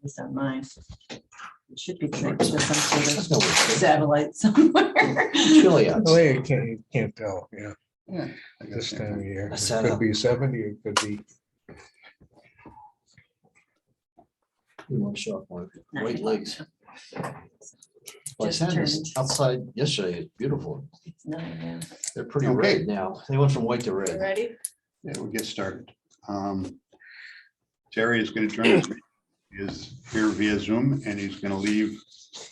least on mine. It should be connected to some sort of satellite somewhere. Chilly out. Oh, yeah, you can't tell, yeah, Yeah. I guess this same time of thing. year. I It sat could up. be 70, it could be, You want to show off my Not white yet. legs. Well, I Just sat this turned. outside yesterday. It's beautiful. It's not, yeah. They're pretty Okay. red now. They went from white to You red. ready? Yeah, we'll get started. Terry is going to join us. He is here via Zoom and he's going to leave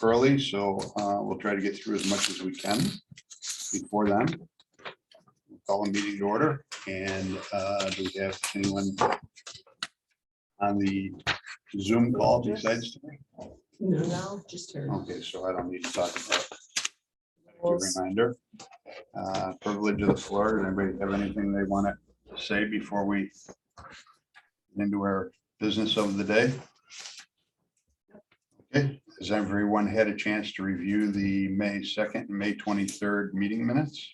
early, so we'll try to get through as much as we can before then. We'll call a meeting to order, and do we have anyone on the Zoom call besides Terry? No, just her. Okay, so I don't need to talk about it. A reminder, privilege of the floor. Does anybody have anything they want to say before we get into our business of the day? Okay, has everyone had a chance to review the May 2nd and May 23rd meeting minutes?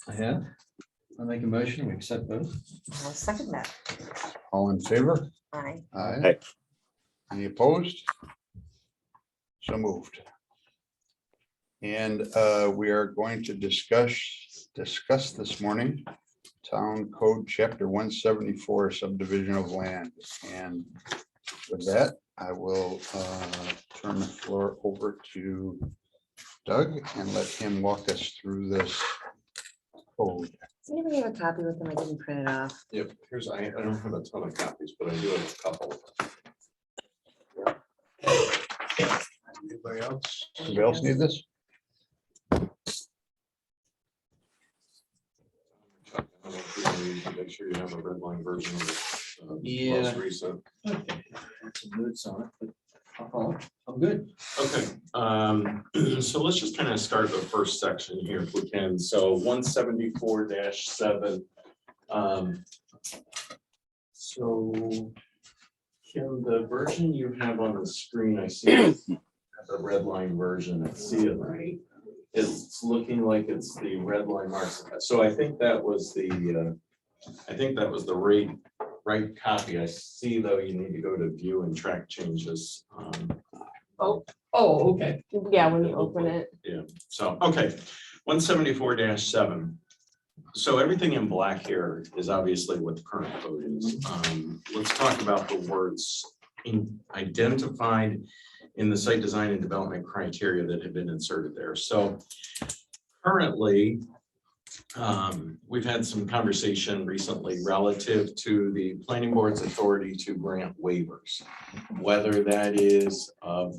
I have. I'll make a motion. We accept both. I'll second that. All in favor? Aye. Aye. Any opposed? So moved. And we are going to discuss this morning Town Code Chapter 174 Subdivision of Land. And with that, I will turn the floor over to Doug and let him walk us through this code. Does anybody have a copy with them? I didn't print it off. Yep, here's, I don't have a ton of copies, but I do have a couple. Anybody else? Anybody else need this? Chuck, I don't know if you want to use it, make sure you have a red line version of it. Yeah. Most recent. Okay. That's some notes on it, but I'll follow. I'm good. Okay, so let's just kind of start the first section here if we can. So 174-7. So Kim, the version you have on the screen, I see the red line version. I see it right. It's looking like it's the red line marks. So I think that was the right copy. I see though you need to go to view and track changes. Oh, okay. Yeah, when you open it. Yeah, so, okay, 174-7. So everything in black here is obviously what the current code is. Let's talk about the words identified in the site design and development criteria that have been inserted there. So currently, we've had some conversation recently relative to the planning board's authority to grant waivers, whether that is of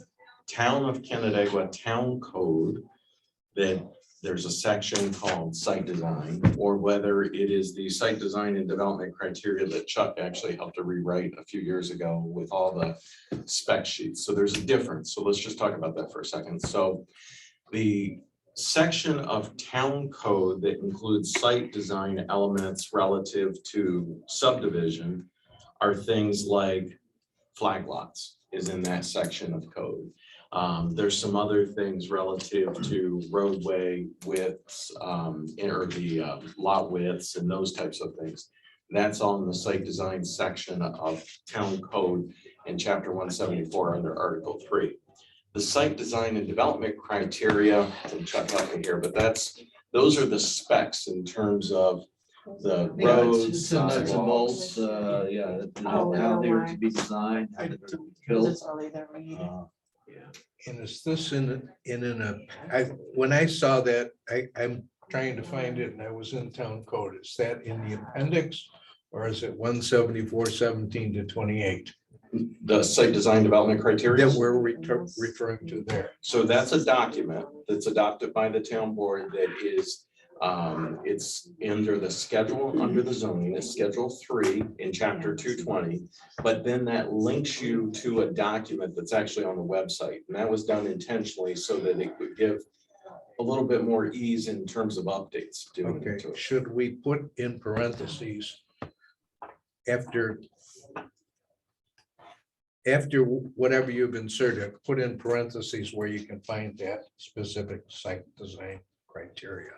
Town of Canandaigua Town Code that there's a section called site design, or whether it is the site design and development criteria that Chuck actually helped to rewrite a few years ago with all the spec sheets. So there's a difference. So let's just talk about that for a second. So the section of town code that includes site design elements relative to subdivision are things like flag lots is in that section of code. There's some other things relative to roadway widths, or the lot widths and those types of things. That's on the site design section of town code in chapter 174 under article 3. The site design and development criteria, and Chuck help me here, but those are the specs in terms of the roads, Some nuts and sidewalks. bolts, yeah, Oh, how they were no, to be designed, how they were to be Because built. it's early there. and is this when I saw that, I'm trying to find it and I was in town code. Is that in the appendix? Or is it 174-17-28 The site design development criteria. that we're referring to there? So that's a document that's adopted by the town board that is, it's under the schedule, under the zoning, it's schedule 3 in chapter 220. But then that links you to a document that's actually on the website. And that was done intentionally so that it would give a little bit more ease in terms of updates. doing it Okay, to it. should we put in parentheses after whatever you've inserted, put in parentheses where you can find that specific site design criteria?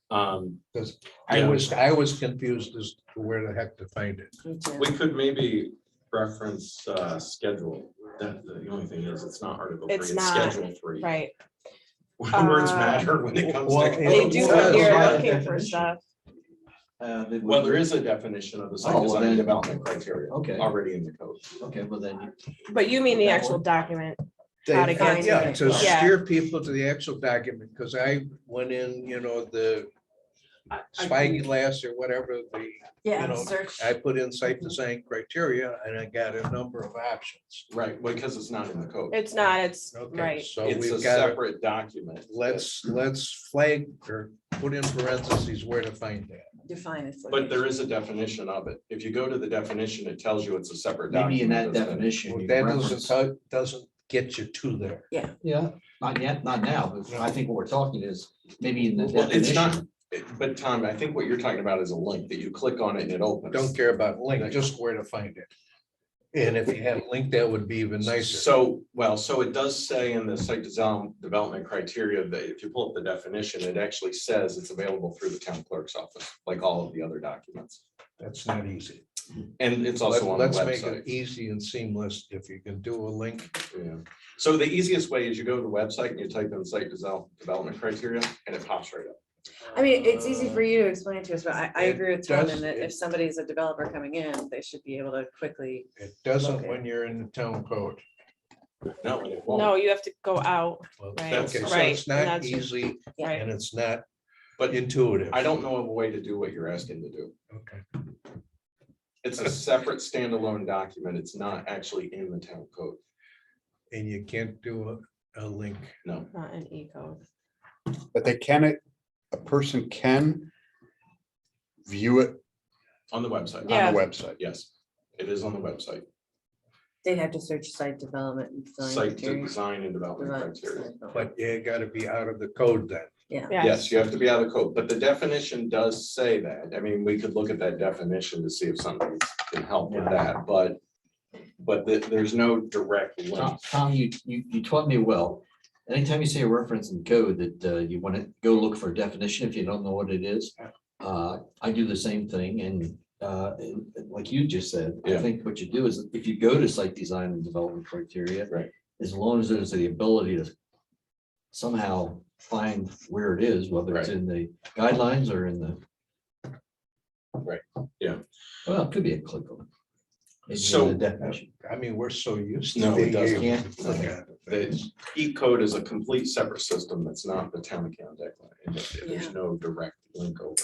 Because I Yeah. was confused as to where the heck to find it. We could maybe reference schedule. That, the only thing is, it's not Article 3, It's it's not, Schedule 3. right. Words matter when it comes Well, to. They code. do Well, when you're that's looking fine. for stuff. Well, there is a definition of the site Oh, well, design then- development criteria. Okay. Already in the code. Okay, well then, But you mean the That actual one? document? How to get to Yeah, it. to Yeah. steer people to the actual document, because I went in, the spyglass or whatever, Yeah, know, search. I put in site design criteria and I got a number of options. Right, because it's not in the code. It's not, it's, Okay, right. so It's a we've got, separate document. let's flag or put in parentheses where to find that. Define it. But there is a definition of it. If you go to the definition, it tells you it's a separate maybe in document. that doesn't it? definition. Well, you that reference- doesn't get you to there. Yeah, not yet, not now, but I think what we're talking is maybe in the Well, it's not, definition. but Tom, I think what you're talking about is a link that you click on it and it opens. Don't care about link, just where to find it. And if you had a link, that would be even nicer. So, so it does say in the site design development criteria that if you pull up the definition, it actually says it's available through the town clerk's office, like all of the other documents. That's not easy. And it's also on the Let's make website. it easy and seamless. If you can do a link, Yeah. So the easiest way is you go to the website and you type in site design development criteria and it pops right up. I mean, it's easy for you to explain to us, but I It agree with Tom does- in that it- if somebody's a developer coming in, they should be able to quickly. it doesn't Okay. when you're in the town code. No, and it won't. No, you have to go out, Well, Right, Okay, so right, it's and not that's- easy right? and it's not But intuitive. I don't know of a way to do what you're asking to do. Okay. It's a separate standalone document. It's not actually in the town code. And you can't do a link. No. Not an E-code. But they can, a person can view it On the website. Yeah. on the website. Yes, it is on the website. They'd have to search site development and design Site criteria. design and development criteria. But you gotta be out of the code then. Yeah. Yes, you have to be out of the code, but the definition does say that. I mean, we could look at that definition to see if something can help with that, but there's no direct link. Tom, you taught me well. Anytime you say a reference in code that you want to go look for a definition, if you don't know what it is. I do the same thing and like you just said, I Yeah. think what you do is if you go to site design and development criteria. Right. As long as there's the ability to somehow find where it is, whether it's Right. in the guidelines or in the. Right, yeah. Well, it could be a click on. Maybe in So- the definition. I mean, we're so used to. No, it being doesn't. able to click on it. The E-code is a complete separate system that's not the town account declaration. And there's Yeah. no direct link over.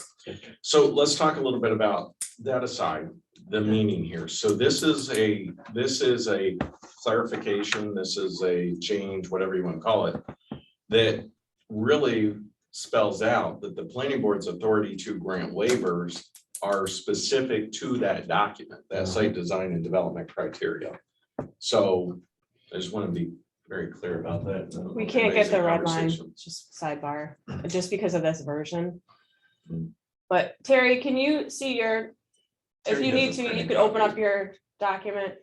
So let's talk a little bit about that aside, the meaning here. So this is a clarification, this is a change, whatever you want to call it, that really spells out that the planning board's authority to grant waivers are specific to that document, that site design and development criteria. So I just want to be very clear about that. We can't get the Amazing red line, conversation. just sidebar, just because of this version. Hmm. But Terry, can you see your, if Terry you has need a to, you printed could open copy. up your document.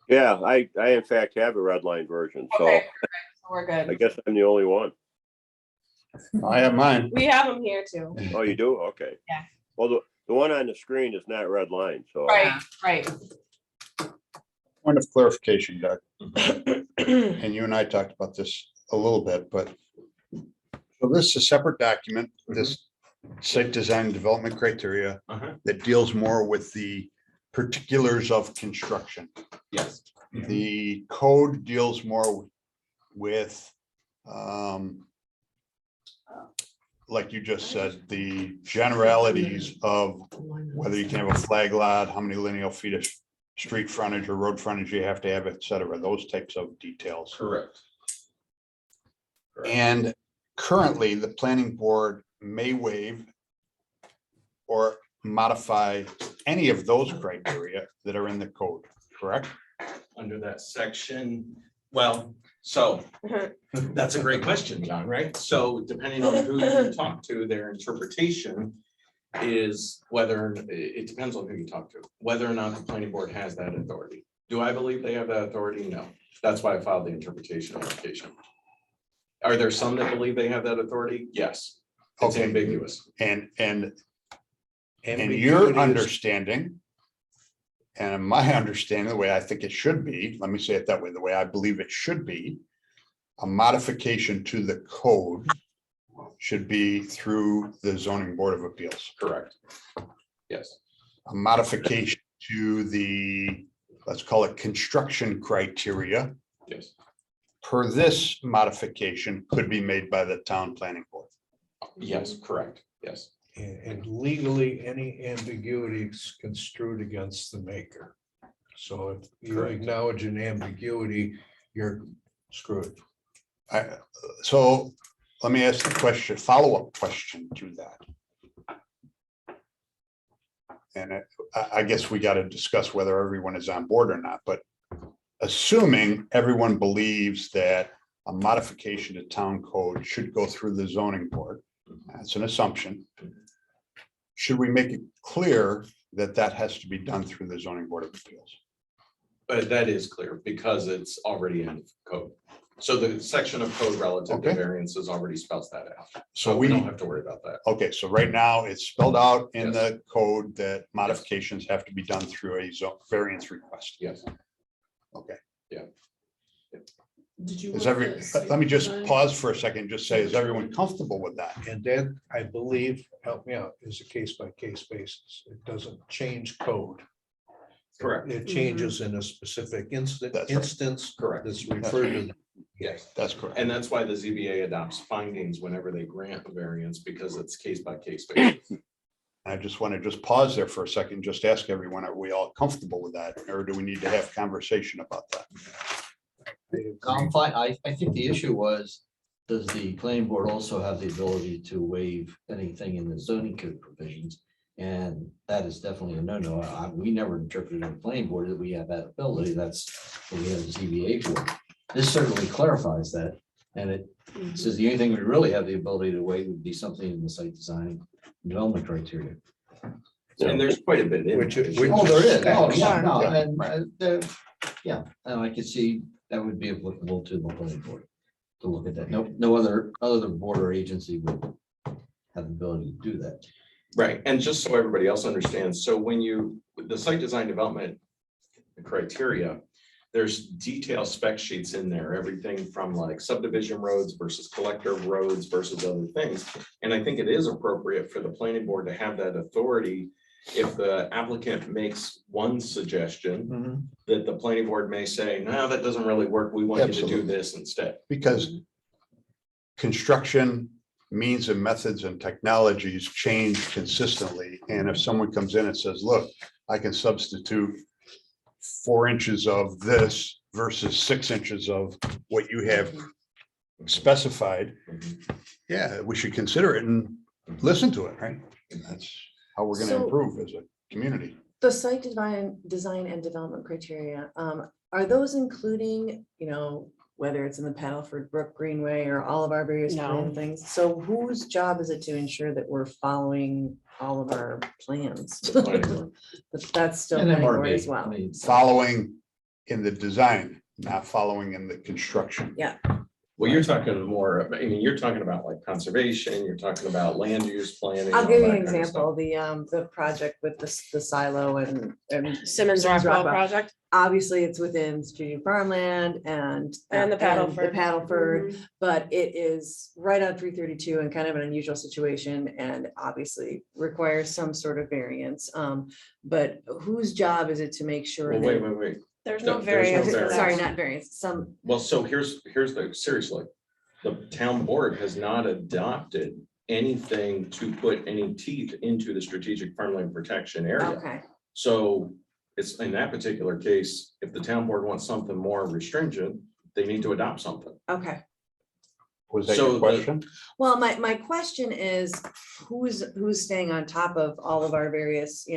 Yeah, I in fact have a red line version, so Okay, we're I good. guess I'm the only one. I have mine. We have them here too. Oh, you do? Okay. Yeah. Well, the one on the screen is not red line, so. Right, right. Point of clarification, Doug, and you and I talked about this a little bit, but so this is a separate document, this site design and development criteria Uh-huh. that deals more with the particulars of construction. Yes. The code deals more with, like you just said, the generalities of whether you can have a flag lot, how many lineal feet of street frontage or road frontage you have to have, et cetera, those types of details. Correct. And currently, the planning board may waive or modify any of those criteria that are in the code, correct? Under that section, well, so that's a great question, John, right? So depending on who you talk to, their interpretation is whether, it depends on who you talk to, whether or not the planning board has that authority. Do I believe they have that authority? No. That's why I filed the interpretation application. Are there some that believe they have that authority? Yes. It's Okay. ambiguous. And your Ambiguity is- understanding And in my understanding, the way I think it should be, let me say it that way, the way I believe it should be, a modification to the code should be through the zoning board of appeals. Correct. Yes, A modification to the, let's call it construction criteria, yes, per this modification could be made by the town planning board. yes, correct, yes. And legally, any ambiguity is construed against the maker. So if you Correct. acknowledge an ambiguity, you're screwed. So let me ask the question, follow-up question to that. And I guess we got to discuss whether everyone is on board or not, but assuming everyone believes that a modification to town code should go through the zoning board, that's an assumption. Should we make it clear that that has to be done through the zoning board of appeals? But that is clear because it's already in code. So the section of code relative to Okay. variances already spells that out. So So we we, don't have to worry about that. okay, so right now it's spelled out in Yes. the code that modifications have to be done through a variance request. Yes. Okay. Did you? Is want every, the site let me just design? pause for a second, just say, is everyone comfortable with that? And that, I believe, help me out, is a case by case basis. It doesn't change code. Correct. It changes in a specific That's right. instance Correct. that's referred to. Yes. That's correct. And that's why the ZBA adopts findings whenever they grant a variance, because it's case by case basis. I just want to just pause there for a second, just ask everyone, are we all comfortable with that? Or do we need to have conversation about that? I'm fine. I think the issue was, does the planning board also have the ability to waive anything in the zoning code provisions? And that is definitely a no-no. We never interpreted in the planning board that we have that ability. That's what we have the ZBA for. This certainly clarifies that. And it says the only thing we really have the ability to waive would be something in the site design development criteria. And there's quite a bit in. Which- it. which- Oh, there is. Oh, yeah, Sure. no, Yeah. and yeah, and I could see that would be applicable to the planning board to look at that. No other board or agency would have the ability to do that. Right, and just so everybody else understands, so when you, the site design development criteria, there's detailed spec sheets in there, everything from like subdivision roads versus collector roads versus other things. And I think it is appropriate for the planning board to have that authority. If the applicant makes one suggestion, that the planning board may say, no, that doesn't really work, we want you to do Absolutely. this instead. Because construction means and methods and technologies change consistently. And if someone comes in and says, look, I can substitute 4 inches of this versus 6 inches of what you have specified, yeah, we should consider it and listen to it, right? And that's how we're gonna So- improve as a community. The site design and development criteria, are those including, whether it's in the Paddleford Brook Greenway or all of our various No. plan things? So whose job is it to ensure that we're following all of our plans? The planning board. But that's still And planning board MRB, as well. I mean, Following in the design, not following in the construction. Well, you're talking more, I mean, you're talking about like conservation, you're talking about land use planning. I'll all give you that an kind of stuff. example, the project with the silo and Simmons Rockwell project obviously it's within strategic farmland and. and the The Paddleford. Paddleford, Mhm. but it is right on 332 and kind of an unusual situation and obviously requires some sort of variance. But whose job is it to make sure Well, that? wait. There's No, no there's no variance. for variance. that. Sorry, not variance, some, Well, so here's the, seriously, the town board has not adopted anything to put any teeth into the strategic farmland protection area. okay, So it's in that particular case, if the town board wants something more restringent, they need to adopt something. okay. Was that So your the- question? Well, my question is, who's staying on top of all of our various,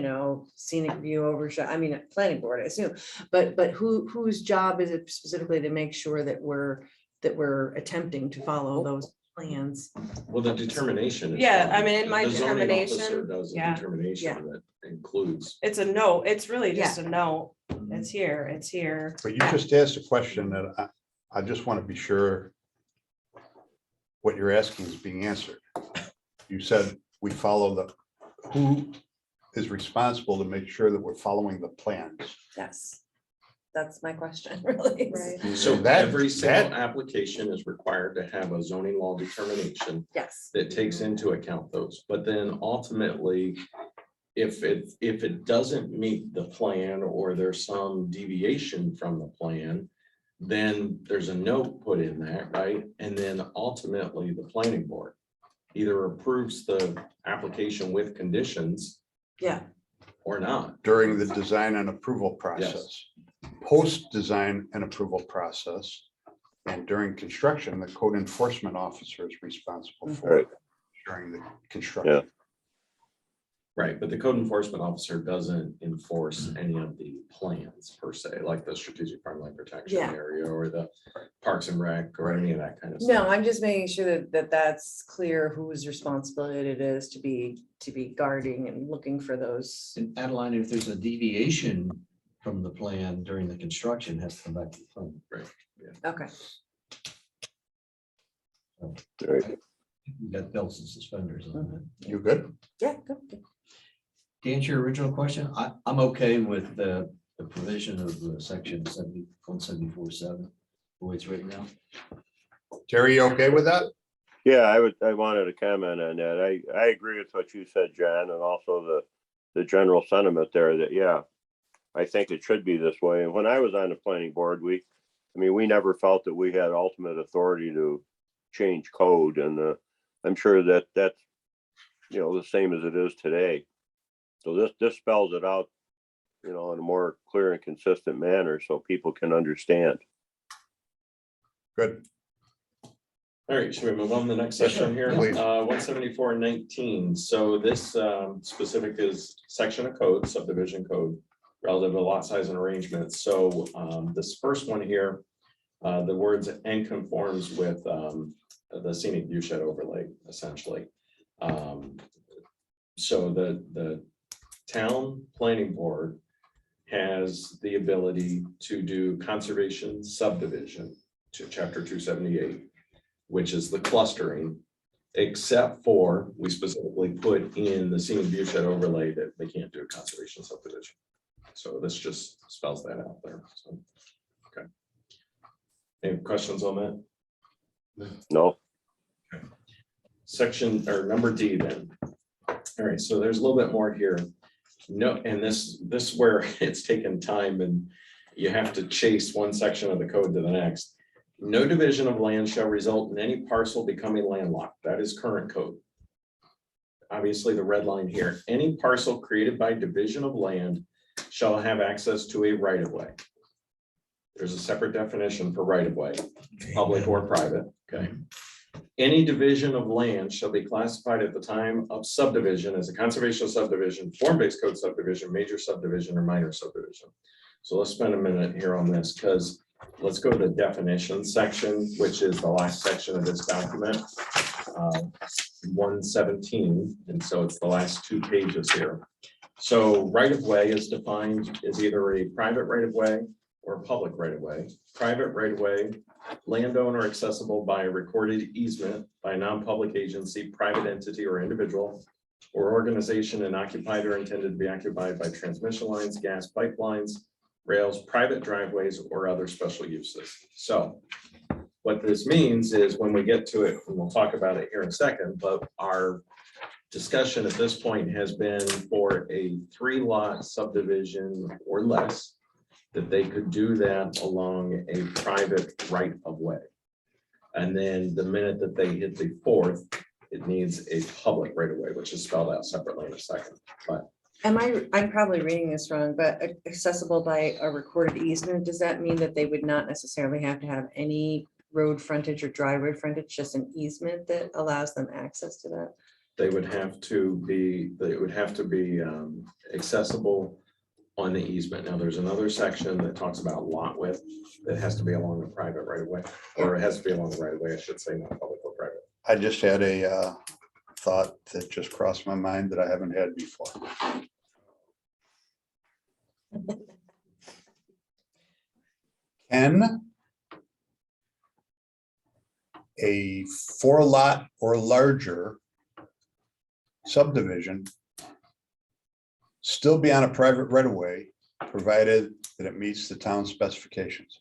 scenic view overshot, I mean, planning board, I assume. But whose job is it specifically to make sure that we're attempting to follow those plans? Well, the determination. is Yeah, fine. I mean, in my The zoning officer determination, Does the yeah. determination that includes. It's a note. It's really just a note. It's here, it's here. But you just asked a question that I just want to be sure what you're asking is being answered. You said we follow who is responsible to make sure that we're following the plans? Yes, that's my question, really. Right. So That- every single that- application is required to have a zoning law determination Yes, that takes into account those, but then ultimately, if it doesn't meet the plan or there's some deviation from the plan, then there's a note put in that, right? And then ultimately, the planning board either approves the application with conditions yeah, or not. During the design and approval process. Post-design and approval process. And during construction, the code enforcement officer is responsible for Right. it during the construction. Right, but the code enforcement officer doesn't enforce any of the plans per se, like the strategic farmland protection Yeah. area or the Parks and Rec or any of that kind of no, stuff. I'm just making sure that's clear whose responsibility it is to be guarding and looking for those. And Adeline, if there's a deviation from the plan during the construction, it has to come back to the plan. Okay, Right. You got belts and suspenders on that. You good? yeah, good, good. To answer your original question, I'm okay with the provision of the section 174.7, the way it's written now. Terry, you okay with that? Yeah, I wanted to comment on that. I agree with what you said, John, and also the general sentiment there that, yeah, I think it should be this way. And when I was on the planning board, we never felt that we had ultimate authority to change code. And I'm sure that that's, the same as it is today. So this spells it out, in a more clear and consistent manner so people can understand. Good. All right, should we move on to the next section here? Please. 174.19. So this specific is section of code, subdivision code, relative to lot size and arrangement. So this first one here, the words "and conforms with" the scenic view shed overlay, essentially. So the town planning board has the ability to do conservation subdivision to chapter 278, which is the clustering, except for, we specifically put in the scenic view shed overlay that they can't do a conservation subdivision. So this just spells that out there. So, okay. Any questions on that? No, Section or number D then. All right, so there's a little bit more here. No, and this where it's taken time and you have to chase one section of the code to the next. No division of land shall result in any parcel becoming landlocked. That is current code. Obviously, the red line here, any parcel created by division of land shall have access to a right of way. There's a separate definition for right of way, public or private, okay? Any division of land shall be classified at the time of subdivision as a conservation subdivision, form-based code subdivision, major subdivision, or minor subdivision. So let's spend a minute here on this, because let's go to the definition section, which is the last section of this document. 117, and so it's the last 2 pages here. So right of way is defined as either a private right of way or a public right of way. Private right of way, landowner accessible by a recorded easement by a non-public agency, private entity or individual, or organization and occupied or intended to be occupied by transmission lines, gas pipelines, rails, private driveways, or other special uses. So what this means is when we get to it, and we'll talk about it here in a second, but our discussion at this point has been for a 3-lot subdivision or less, that they could do that along a private right of way. And then the minute that they hit the 4th, it needs a public right of way, which is spelled out separately in a second. But I'm probably reading this wrong, but accessible by a recorded easement, does that mean that they would not necessarily have to have any road frontage or driveway frontage, just an easement that allows them access to that? they would have to be, accessible on the easement. Now, there's another section that talks about lot width that has to be along the private right of way, or it has to be along the right of way, I should say, not public or private. I just had a thought that just crossed my mind that I haven't had before. Can a 4-lot or larger subdivision still be on a private right of way, provided that it meets the town specifications.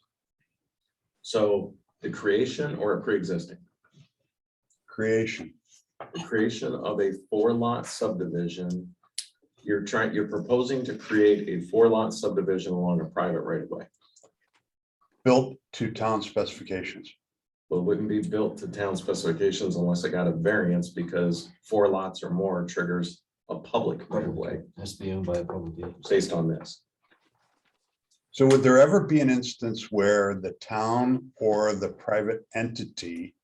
So the creation or a pre-existing? Creation. The creation of a 4-lot subdivision. You're proposing to create a 4-lot subdivision along a private right of way. Built to town specifications. But it wouldn't be built to town specifications unless it got a variance, because 4 lots or more triggers a public right of way Has to be owned by a public. entity. based on this. So would there ever be an instance where the town or the private entity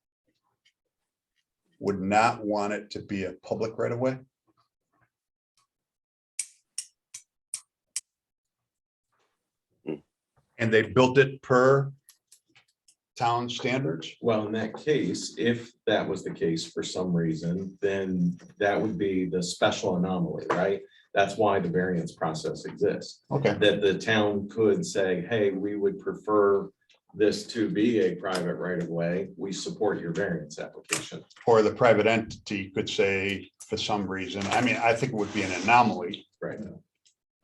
would not want it to be a public right of way? And they built it per town standards? Well, in that case, if that was the case for some reason, then that would be the special anomaly, right? That's why the variance process exists. Okay. That the town could say, hey, we would prefer this to be a private right of way. We support your variance application. Or the private entity could say, for some reason, I mean, I think it would be an anomaly, Right.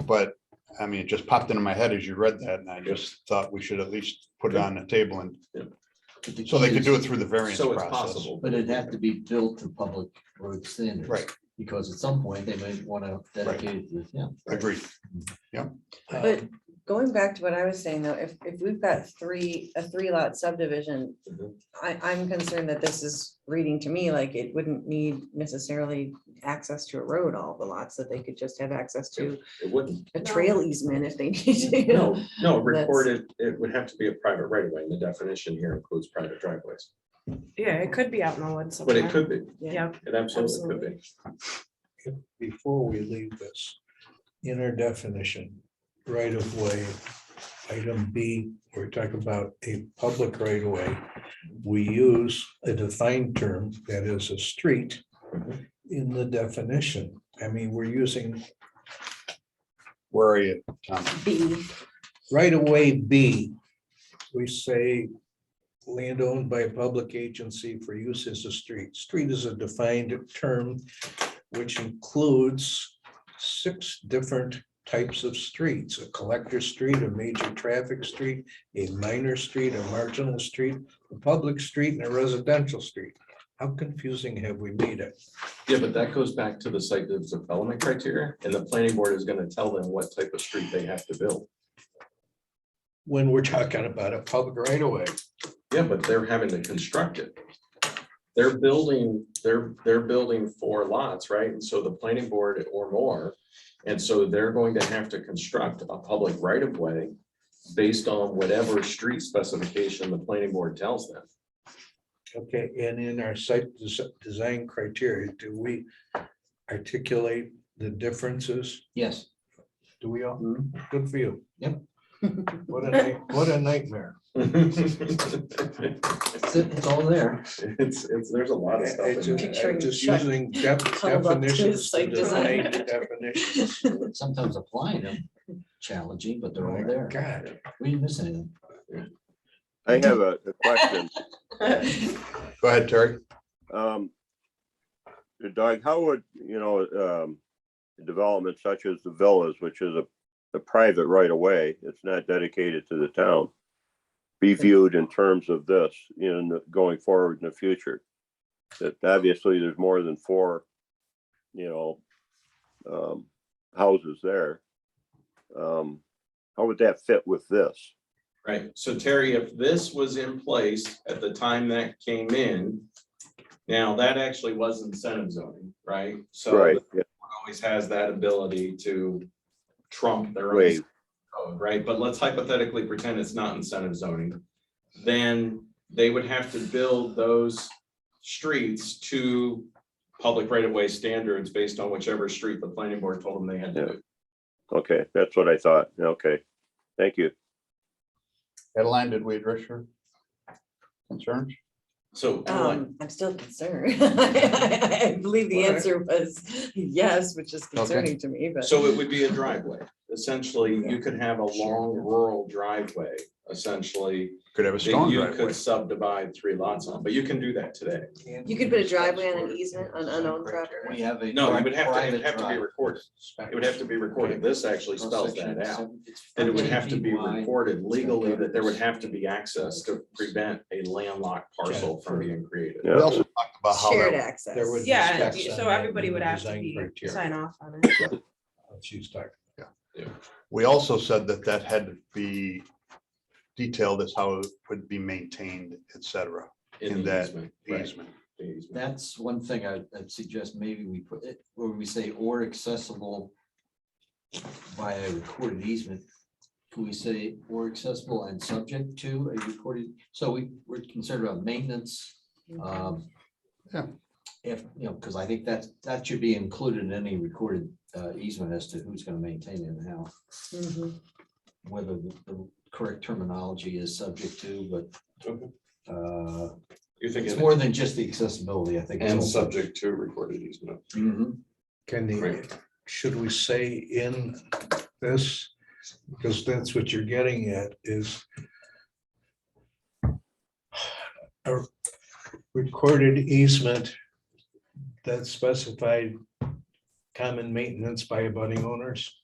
but I mean, it just popped into my head as you read that, and I just thought we should at least put it on the table, and But the so they key could is- do it through the variance So it's process. possible. But it'd have to be built to public road standards. Right. Because at some point they may want to dedicate it to, yeah. Agreed. But going back to what I was saying, though, if we've got a 3-lot subdivision, Mhm. I'm concerned that this is reading to me like it wouldn't need necessarily access to a road, all the lots, that they could just have access to It wouldn't. a trail easement if they need to, you know. No, That's- recorded, it would have to be a private right of way, and the definition here includes private driveways. Yeah, it could be out in the woods But it somewhere. could be, Yeah, it absolutely could be. Before we leave this, in our definition, right of way, item B, we talk about a public right of way. We use a defined term, that is a street, in the definition. I mean, we're using Where are you, Tom? B, right of way B. We say land owned by a public agency for use as a street. Street is a defined term which includes 6 different types of streets: a collector street, a major traffic street, a minor street, a marginal street, a public street, and a residential street. How confusing have we made it? Yeah, but that goes back to the site development criteria, and the planning board is gonna tell them what type of street they have to build. When we're talking about a public right of way. Yeah, but they're having to construct it. They're building 4 lots, right? And so the planning board or more, and so they're going to have to construct a public right of way based on whatever street specification the planning board tells them. Okay, and in our site design criteria, do we articulate the differences? Yes. Do we all? Good for you. Yep. What a nightmare. It's all there. There's a lot of stuff in there. Picturing Just Chuck using cuddled up to his definitions to site design. define definitions. Sometimes applying them challenging, but they're Oh all my there. God. We didn't miss anything. I have a question. Go ahead, Terry. Doug, how would, development such as the villas, which is a private right of way, it's not dedicated to the town, be viewed in terms of this going forward in the future? That obviously there's more than 4, houses there. How would that fit with this? Right, so Terry, if this was in place at the time that came in, now that actually was incentive zoning, right? So Right, the board always has that ability to trump their own Waive. code, right? But let's hypothetically pretend it's not incentive zoning. Then they would have to build those streets to public right-of-way standards based on whichever street the planning board told them they had to do. Okay, that's what I thought. Okay, thank you. Adeline, did we address your concerns? So I'm still concerned. I believe the All right. answer was yes, which is concerning to me, but. so it would be a driveway. essentially, you could have a long rural driveway, essentially, Could have a that stone you driveway. could subdivide 3 lots on, but you can do that today. You could put a driveway on an easement on unowned property. We have a. No, you would have to, it private would have to be drive. recorded. It would have to be recorded. This actually spells that out. That it would Okay. have to be Wide. recorded legally, that there would have to be access to prevent a landlocked parcel from being created. We also talked about how Shared that, access. There would be Yeah, specs on so that everybody and would have to design be, criteria. sign off on it. She's talking. we also said that that had to be detailed as how it would be maintained, et cetera, in the that easement, right, easement. the easement. That's one thing I'd suggest maybe we put it, where we say or accessible via recorded easement. Can we say or accessible and subject to a recorded, so we're concerned about maintenance. Yeah. If, because I think that should be included in any recorded easement as to who's gonna maintain it and how, Mhm. whether the correct terminology is subject to, but Okay. it's You're thinking, more than just the accessibility, I think. it's and also- subject to recorded easement. Mhm. Can the, Right. should we say in this? Because that's what you're getting at is a recorded easement that specified common maintenance by abutting owners.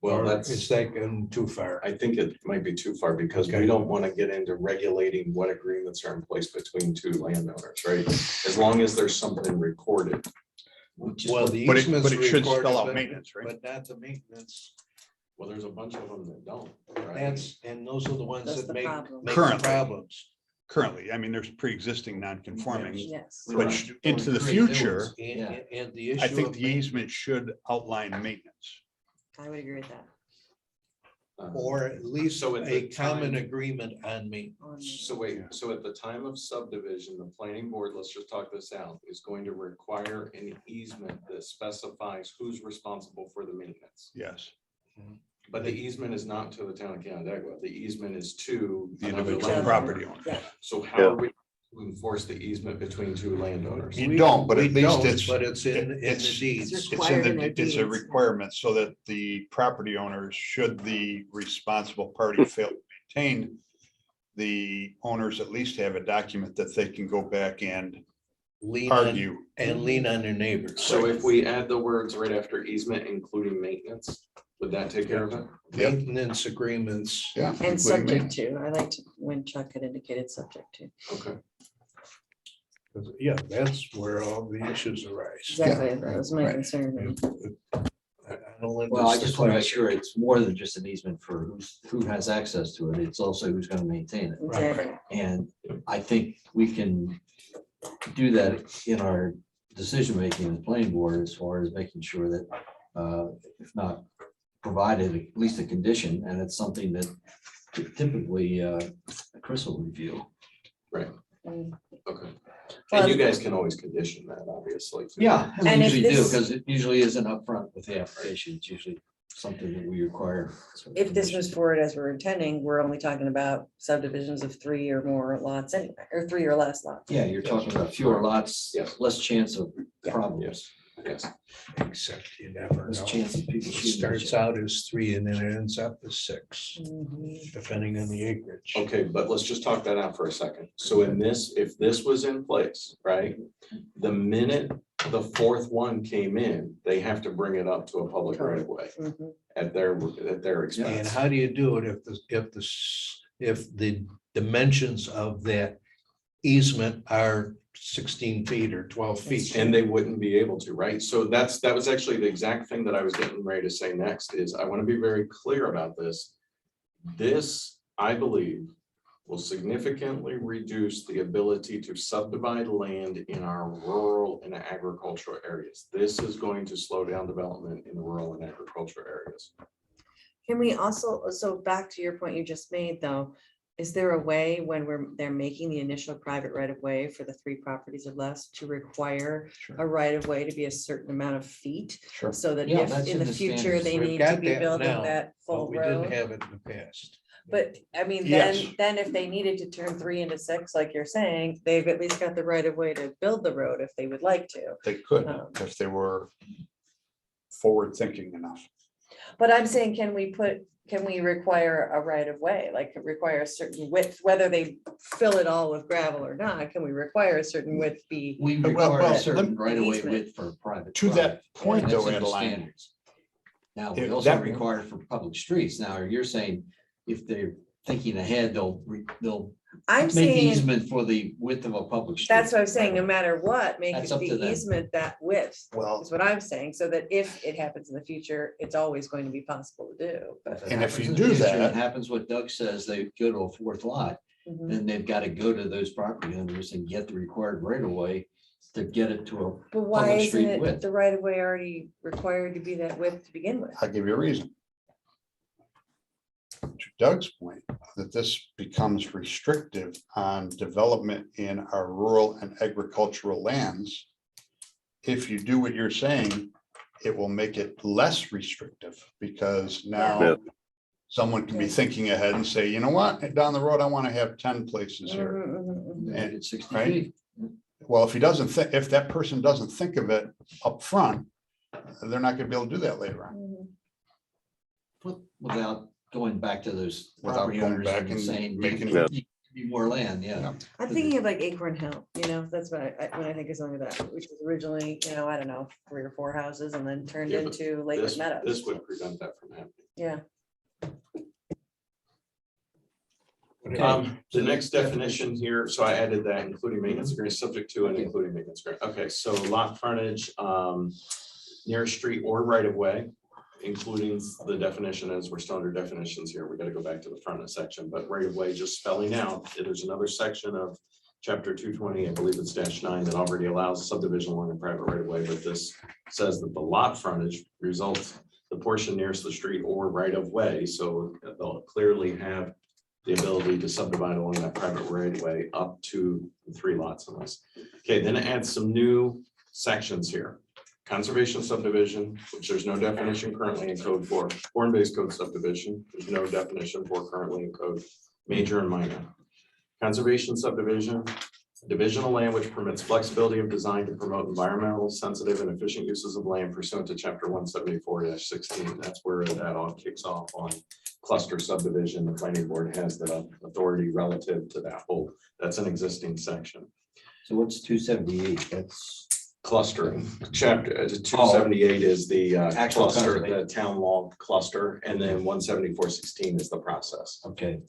Well, Or that's. is that going too far? I think it might be too far because we Okay. don't want to get into regulating what agreements are in place between 2 landowners, right? As long as there's something recorded. Which is Well, what- the But easement's it should recorded, spell out but- maintenance, right? But not the maintenance. Well, there's a bunch of them that don't. right? And those are the ones That's that the make problem. the Currently. problems. Currently, I mean, there's pre-existing non-conforming, Yes. We but don't have to into the create new future, ones. Yeah. And the issue. I think of the easement should outline maintenance. I would agree with that. Or at least So at a the common time- agreement on me. So wait, so at the time of subdivision, the planning board, let's just talk this out, is going to require an easement that specifies who's responsible for the maintenance. Yes, But the easement is not to the town of Canandaigua. The easement is to the another individual other. property owner. Yeah. So how are we to enforce the easement between 2 landowners? You don't, but We at least don't, it's. But it's in the it's- deeds. It's It's in required in their the, it's a deeds. requirement so that the property owners, should the responsible party fail to maintain, the owners at least have a document that they can go back and Lean on, argue. and lean on their neighbors. So if we add the words right after easement, including maintenance, would that take care of it? Maintenance agreements. Yeah. And including subject maintenance. to, I liked when Chuck had indicated subject to. Okay. Yeah, that's where all the issues arise. Exactly, that was my right. concern. Well, I just want to make sure it's more than just an easement for who has access to it. It's also who's going to maintain it. Exactly. And I think we can do that in our decision-making in the planning board as far as making sure that, if not provided, at least a condition, and it's something that typically Chris will review. Right, Mm. okay. Well, And you guys can always condition that, obviously. too. Yeah, and And we if usually do, this- because it usually isn't upfront with the application. It's usually something that we require. If this moves forward as we're intending, we're only talking about subdivisions of 3 or more lots anyway, or 3 or less lots. Yeah, you're talking about fewer lots, Yes. less chance of Yeah. problems, Yes, Except you never less know. chance of people It shooting. starts each other. out as 3 and then it ends up as 6, Mhm. depending on the acreage. okay, but let's just talk that out for a second. So in this, if this was in place, right? The minute the 4th one came in, they have to bring it up to a public right of way Mhm. at their And expense. how do you do it if the dimensions of that easement are 16 feet or 12 feet? And they wouldn't be able to, right? So that was actually the exact thing that I was getting ready to say next is I want to be very clear about this. This, I believe, will significantly reduce the ability to subdivide land in our rural and agricultural areas. This is going to slow down development in the rural and agricultural areas. Can we also, so back to your point you just made, though, is there a way when they're making the initial private right of way for the 3 properties or less to require a right of way to be a certain amount of feet? Sure. So that Yeah, if that's in in the the future standards. they We've need to got be that building now, that But full we didn't road. have it in the past. But I mean, Yes. then if they needed to turn 3 into 6, like you're saying, they've at least got the right of way to build the road if they would like to. They could, Um, if they were forward thinking enough. But I'm saying, can we require a right of way, like require a certain width, whether they fill it all with gravel or not, can we require a certain width be? We Well, require well, a certain let- right of way easement. width for private. To that drive. point That's though, in the Adeline, standards. Now, we If also that- require it for public streets. Now, you're saying if they're thinking ahead, they'll I'm make the saying, easement for the width of a public street. that's what I'm saying, no Right. matter what, make That's it up to the them. easement that width. well, Is what I'm saying, so that if it happens in the future, it's always going to be possible to do. But it And if happens you in the do future, that- It happens what Doug says, they go to a fourth lot, mhm. then they've got to go to those property owners and get the required right of way to get it to a But why public isn't street it width. the right of way already required to be that width to begin with? I'll give you a reason. To Doug's point, that this becomes restrictive on development in our rural and agricultural lands. If you do what you're saying, it will make it less restrictive because now Yeah. someone can be Yeah. thinking ahead and say, you know what, down the road, I want to have 10 places here. Mhm, mhm, mhm. And it's 60 Right. feet. Well, if he doesn't think, if that person doesn't think of it up front, they're not gonna be able to do that later on. Mhm. Without going back to those Without property going owners back and and saying, making- you need more land, yeah. I'm thinking of like Acorn Hill, that's what when I think of something like that, which was originally, I don't know, 3 or 4 houses and then turned Yeah, but into Lakewood This Meadows. would prevent that from happening. Yeah, The next definition here, so I added that including maintenance agreement, subject to and including maintenance agreement. Okay, so lot frontage, near a street or right of way, including the definition, as we're still under definitions here, we gotta go back to the front of the section, but right of way, just spelling out, there's another section of chapter 220, I believe it's -9, that already allows subdivision along a private right of way, but this says that the lot frontage results the portion nearest the street or right of way, so they'll clearly have the ability to subdivide along that private right of way up to 3 lots on this. Okay, then add some new sections here. Conservation subdivision, which there's no definition currently in code for. Form-based code subdivision, there's no definition for currently in code. Major and minor. Conservation subdivision, divisional land which permits flexibility of design to promote environmental sensitive and efficient uses of land pursuant to chapter 174-16. That's where that all kicks off on cluster subdivision. The planning board has the authority relative to that whole, that's an existing section. So what's 278? That's Clustering, chapter 278 is the Actual cluster, conservation. the town law cluster, and then 174-16 is the process. okay.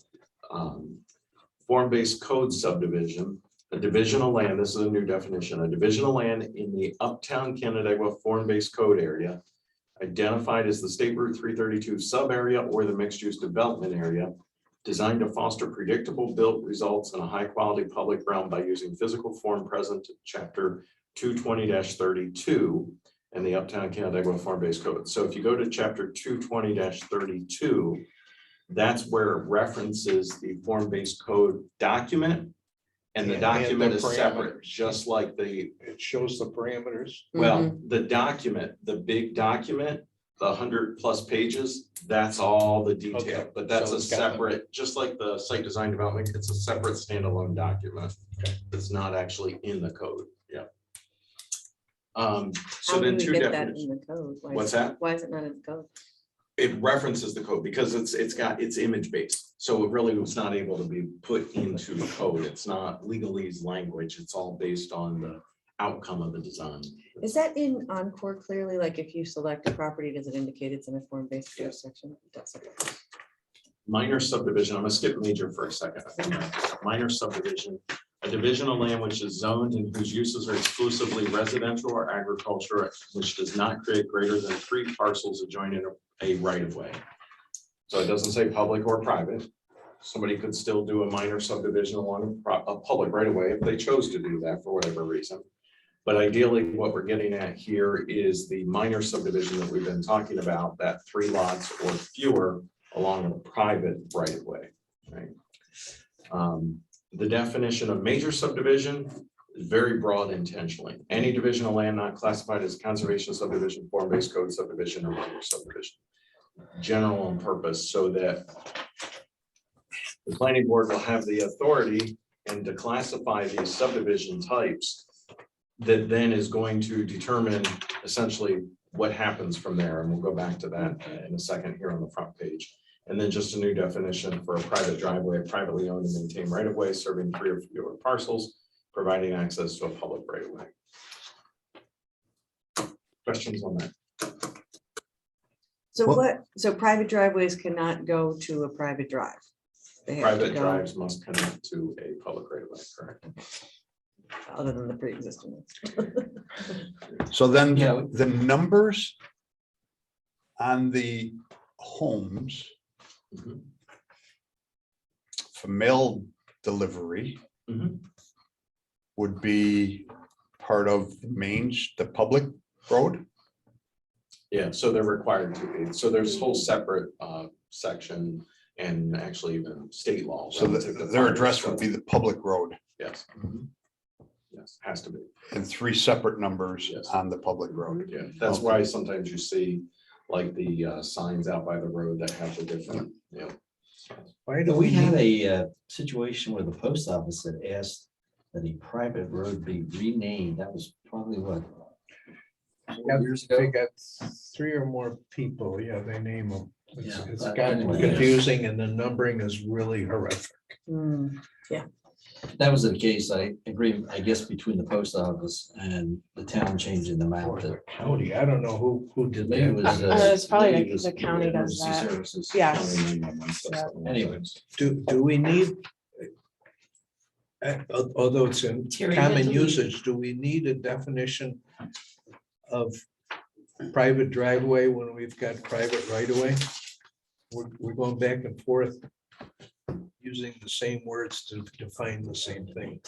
Form-based code subdivision, a divisional land, this is a new definition, a divisional land in the Uptown Canandaigua form-based code area identified as the State Route 332 sub-area or the mixed-use development area, designed to foster predictable built results in a high-quality public realm by using physical form present in chapter 220-32 and the Uptown Canandaigua form-based code. So if you go to chapter 220-32, that's where it references the form-based code document. And the And the document is separate, parameters. just like It shows the parameters. well, the document, the big document, the 100+ pages, that's all the detail, Okay, but that's so a it's got them. separate, just like the site design development, it's a separate standalone document. Okay. It's not actually in the code, yeah. how So do then we 2 get that definitions. in the code? Why is What's it- that? Why is it not in the code? It references the code because it's image based. So it really was not able to be put into the code. It's not legalese language. It's all based on the outcome of the design. Is that in Encore clearly, like if you select a property, does it indicate it's in a form-based code Yes. section? It does, okay. Minor subdivision, I'm gonna skip major for a second. Minor subdivision, a division of land which is zoned and whose uses are exclusively residential or agriculture, which does not create greater than 3 parcels adjoining a right of way. So it doesn't say public or private. Somebody could still do a minor subdivision along a public right of way if they chose to do that for whatever reason. But ideally, what we're getting at here is the minor subdivision that we've been talking about, that 3 lots or fewer along a private right of way, right? The definition of major subdivision is very broad intentionally. Any division of land not classified as conservation subdivision, form-based code subdivision, or minor subdivision. General on purpose so that the planning board will have the authority and to classify these subdivision types that then is going to determine essentially what happens from there, and we'll go back to that in a second here on the front page. And then just a new definition for a private driveway, privately owned and maintained right of way serving 3 or fewer parcels, providing access to a public right of way. Questions on that? So Well- so private driveways cannot go to a private drive. They have to Private go drives must connect to a public right of way, correct? other than the pre-existing ones. So then Yeah. the numbers on the homes Mhm. for mail delivery Mhm. would be part of the public road? Yeah, so they're required to be. So there's whole separate section and actually even state law. So relative to their fire address would stuff. be the public road Yes. Yes, has to be. and 3 separate numbers Yes. on the public road. Yeah, that's why sometimes you see like the signs out by the road that have the different, you know. Why do We we had need, a situation where the post office had asked that a private road be renamed. That was probably what? 4 years they ago? got 3 or more people, yeah, they name them. Yeah, It's but gotten anyway. confusing and the numbering is really horrific. Hmm. That was the case, I agree, I guess, between the post office and the town changing them out. Or the county, I don't know who did Maybe it was. that. It's probably maybe the- it was the county does emergency that. services. Yeah. county 911 stuff. Anyways. Do we need? Although it's in Terry, common did we- usage, do we need a definition of private driveway when we've got private right of way? We're going back and forth using the same words to define the same thing.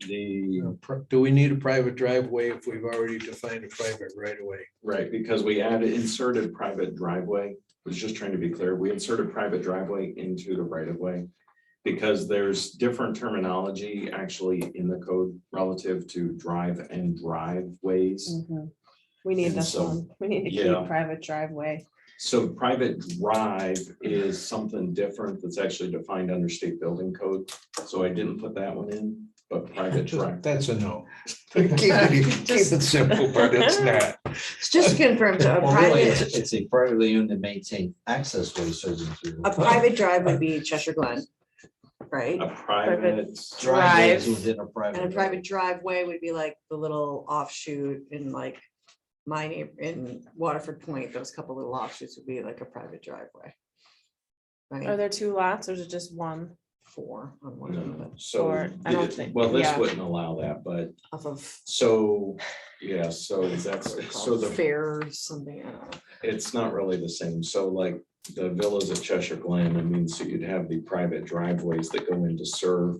Do we need a private driveway if we've already defined a private right of way? Right, because we inserted private driveway, was just trying to be clear, we inserted private driveway into the right of way. Because there's different terminology actually in the code relative to drive and driveways. Mhm. We need And this so, one. We need to yeah. keep private driveway. So private drive is something different that's actually defined under state building code. So I didn't put that one in, but private drive. That's a no. Keep it simple, but it's not. It's just confirmed, so a Well, really, private, it's a privately owned and maintained access way serving through. a private drive would be Cheshire Glen, right? A private, Driveways drive. within a private. And a private driveway would be like the little offshoot in like my name in Waterford Point, those couple little offshoots would be like a private driveway. Are Right, there 2 lots or is it just one? 4 on one end of it, so, Or, I don't think- well, this yeah. wouldn't allow that, but off of so, yeah, so that's, so the. fair something, I don't know. It's not really the same. So like the villas at Cheshire Glen, I mean, so you'd have the private driveways that go in to serve.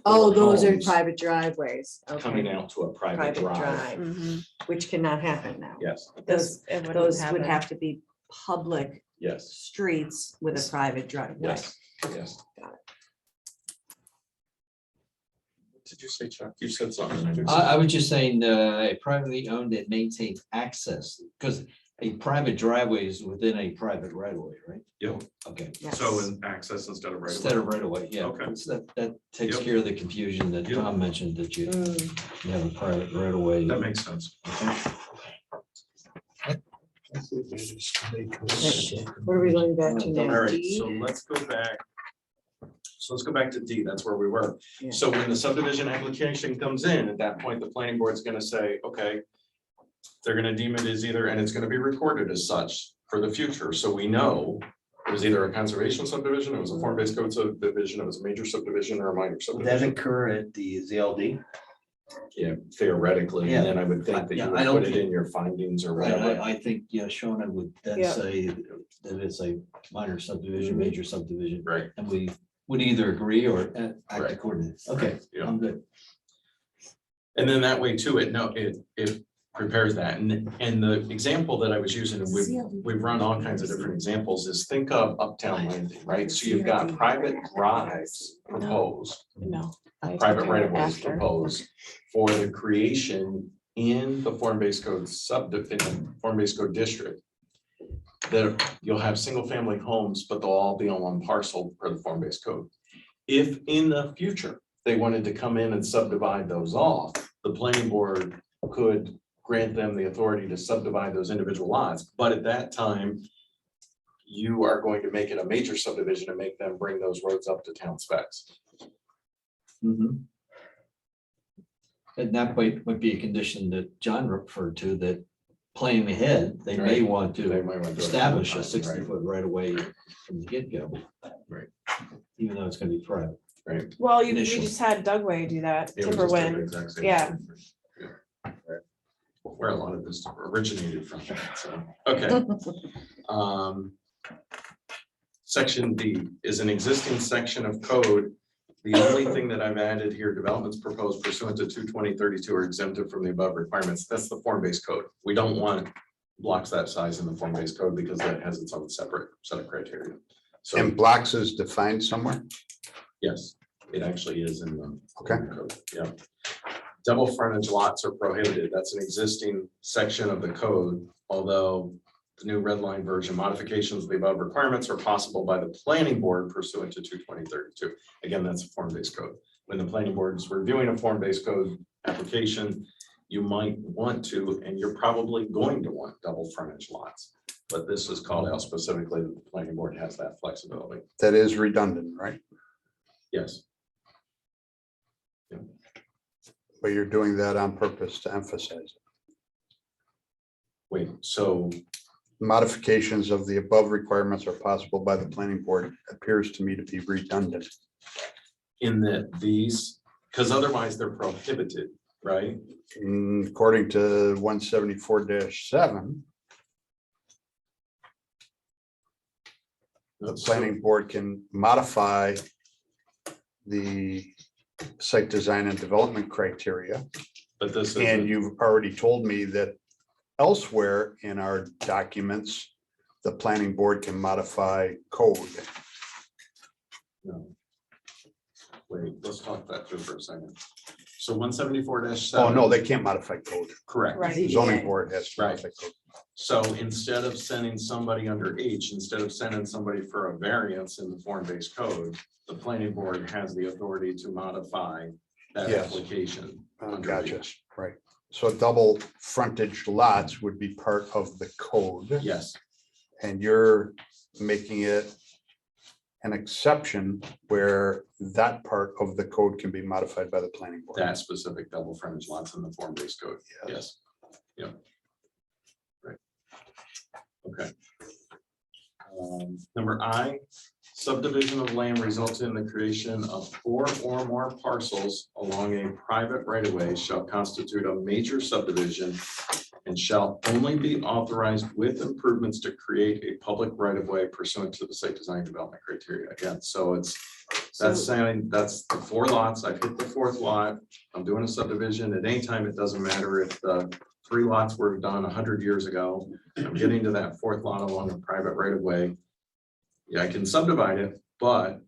Oh, those are homes private driveways. Coming Okay, out to a private private drive. drive, Mhm. which cannot happen now. Yes, Those, It wouldn't those would happen. have to be public yes, streets with a private driveway. yes, yes. Got it. What did you say, Chuck? You said something. I was just saying, a privately owned and maintained access, because a private driveway is within a private right of way, right? Yep. Okay. Yes. So in access instead of right. Instead of right of way, yeah. Okay. That takes Yep. care of the confusion that Yep. Tom mentioned, that you Mm, have a private right of way. That makes sense. What are we going back to now? All right, D? so let's go back. So let's go back to D, that's where we were. Yeah. So when the subdivision application comes in, at that point, the planning board's gonna say, okay. They're gonna deem it as either, and it's gonna be recorded as such for the future, so we know. It was either a conservation subdivision, it was a form-based code subdivision, it was a major subdivision or a minor Would that subdivision. occur at the ZLD? Yeah, theoretically, and then I would think that Yeah, you I would don't put it think- in your findings or Right, whatever. I think, yeah, Shona would then Yeah. say that it's a minor subdivision, major subdivision, Right, and we would either agree or act Right. accordingly. Okay, Yeah. I'm good. and then that way too, it prepares that, and the example that I was using, and we've run all kinds of different examples, is think of Uptown Landing, right? So you've got private drives proposed, No. I private took right care of ways after. proposed for the creation in the form-based code subdivision, form-based code district. That you'll have single-family homes, but they'll all be on one parcel per the form-based code. If in the future, they wanted to come in and subdivide those off, the planning board could grant them the authority to subdivide those individual lots, but at that time, you are going to make it a major subdivision and make them bring those roads up to town specs. Mhm. And that might be a condition that John referred to, that planning ahead, they may Right. want They to might want to do it establish a sometime, right? 60-foot right of way from the get-go. Right. Even though it's gonna be private. Right. Well, we Initially. just had Dugway do that, Yeah, we just did the Timberwind. exact same Yeah. thing. Yeah. Right. Where a lot of this originated from, so, okay. Section D is an existing section of code. The only thing that I've added here, developments proposed pursuant to 22032 are exempted from the above requirements. That's the form-based code. We don't want blocks that size in the form-based code because that has its own separate set of criteria. So, And blocks is defined somewhere? yes, it actually is in the Okay. code, yeah. Double frontage lots are prohibited. That's an existing section of the code, although the new red line version modifications of the above requirements are possible by the planning board pursuant to 22032. Again, that's a form-based code. When the planning board is reviewing a form-based code application, you might want to, and you're probably going to want double frontage lots. But this is called out specifically that the planning board has that flexibility. That is redundant, right? Yes. But you're doing that on purpose to emphasize it. Wait, so Modifications of the above requirements are possible by the planning board appears to me to be redundant. in that these, because otherwise they're prohibited, right? According to 174-7, the planning board can modify the site design and development criteria. But this And is, you've already told me that elsewhere in our documents, the planning board can modify code. no. Wait, let's talk that through for a second. So 174-7. Oh, no, they can't modify code. Correct. Right. Zoning board has to Right. modify code. So instead of sending somebody under H, instead of sending somebody for a variance in the form-based code, the planning board has the authority to modify that Yes. application. under Gotcha, H. right. So double frontage lots would be part of the code. Yes, And you're making it an exception where that part of the code can be modified by the planning board. that specific double frontage lots in the form-based code. Yes. Yeah. Right. Okay. Number I, subdivision of land results in the creation of 4 or more parcels along a private right-of-way shall constitute a major subdivision and shall only be authorized with improvements to create a public right-of-way pursuant to the site design development criteria. Again, so that's saying that's the 4 lots. I've hit the 4th lot. I'm doing a subdivision. At any time, it doesn't matter if the 3 lots were done 100 years ago. I'm getting to that 4th lot along a private right-of-way. Yeah, I can subdivide it, but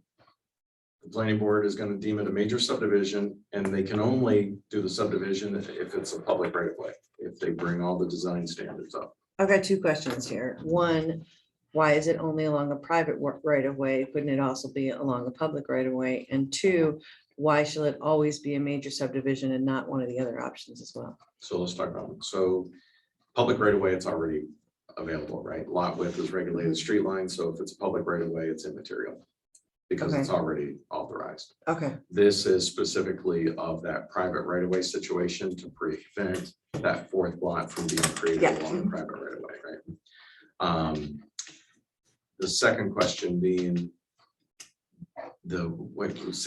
the planning board is going to deem it a major subdivision, and they can only do the subdivision if it's a public right-of-way, if they bring all the design standards up. I've got 2 questions here. One, why is it only along a private right of way? Couldn't it also be along a public right of way? And 2, why shall it always be a major subdivision and not one of the other options as well? So let's talk about it. So public right-of-way, it's already available, right? Lot width is regulated street line, so if it's a public right-of-way, it's immaterial because it's already authorized. Okay, This is specifically of that private right-of-way situation to prevent that 4th lot from being created Yeah. along the private right-of-way, right? The second question being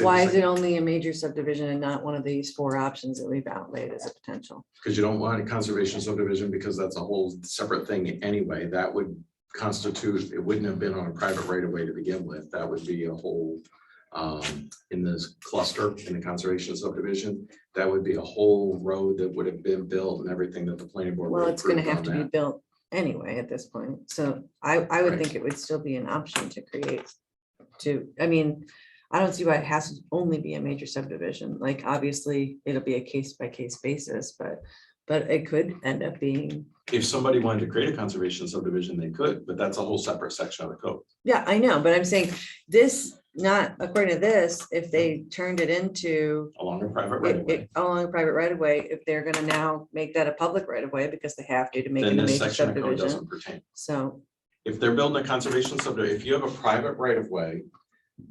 why is it only a major subdivision and not one of these 4 options that we've outlaid as a potential? Because you don't want a conservation subdivision because that's a whole separate thing anyway. That would constitute, it wouldn't have been on a private right-of-way to begin with. That would be a whole, in this cluster, in the conservation subdivision, that would be a whole road that would have been built and everything that the planning board. would Well, it's gonna approve have to on be that. built anyway at this point. So I would Right. think it would still be an option to create I mean, I don't see why it has to only be a major subdivision. Like, obviously, it'll be a case by case basis, but it could end up being, If somebody wanted to create a conservation subdivision, they could, but that's a whole separate section of the code. yeah, I know, but I'm saying this not according to this, if they turned it into Along a private right of way. along a private right of way, if they're gonna now make that a public right of way because they have to make it Then a this major section of code subdivision. doesn't pertain. So, If they're building a conservation subdivision, if you have a private right of way,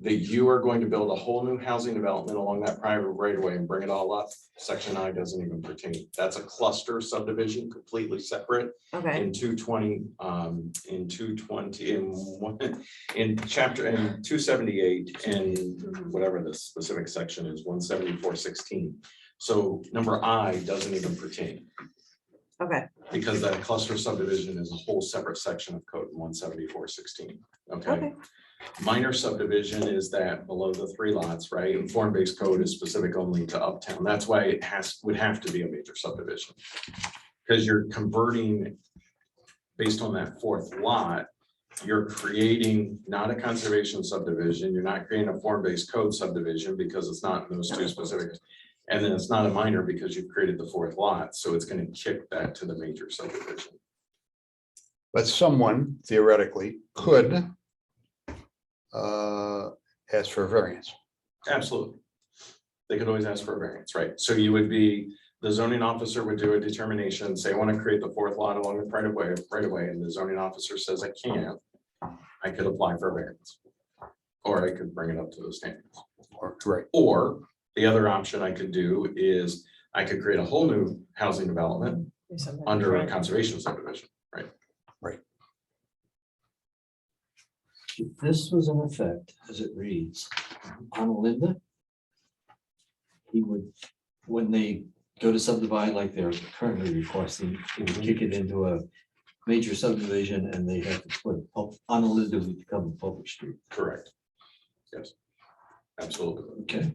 that you are going to build a whole new housing development along that private right of way and bring it all up, section I doesn't even pertain. That's a cluster subdivision, completely separate. okay, In 220, in 220, in chapter, in 278, and whatever the specific section is, 174:16. So number I doesn't even pertain, okay, because that cluster subdivision is a whole separate section of code in 174:16. Okay. okay, Minor subdivision is that below the 3 lots, right? And form-based code is specific only to uptown. That's why it would have to be a major subdivision. Because you're converting based on that 4th lot, you're creating not a conservation subdivision, you're not creating a form-based code subdivision because it's not in those 2 specific. And then it's not a minor because you've created the 4th lot, so it's going to kick that to the major subdivision. But someone theoretically could ask for a variance. Absolutely. They could always ask for a variance, right? So you would be, the zoning officer would do a determination, say, I want to create the 4th lot along the right of way, and the zoning officer says I can't. I could apply for a variance. Or I could bring it up to the standards. Right. Or the other option I could do is I could create a whole new housing development under a conservation subdivision, right? If this was in effect, as it reads, on Linda, he would, when they go to subdivide like they're currently requesting, he would kick it into a major subdivision and they have to split. On Linda would become a public street. Correct. Yes. Absolutely. Okay.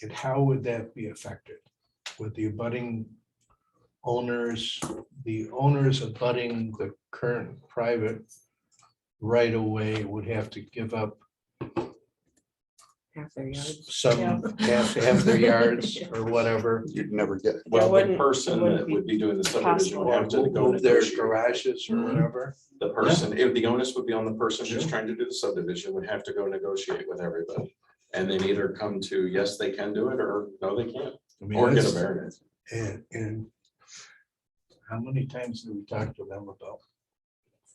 And how would that be affected? With the abutting owners, the owners abutting the current private right of way would have to give up half their yards. some, half their yards or whatever. You'd never get it. Well, the wouldn't- person wouldn't that be would be doing the subdivision would Or have to go move their negotiate. garages or whatever. The person, if the onus would be on the person who's Sure. trying to do the subdivision, would have to go negotiate with everybody. And then either come to, yes, they can do it, or no, they can't, I mean, or get a that's- variance. and how many times do we talk to them about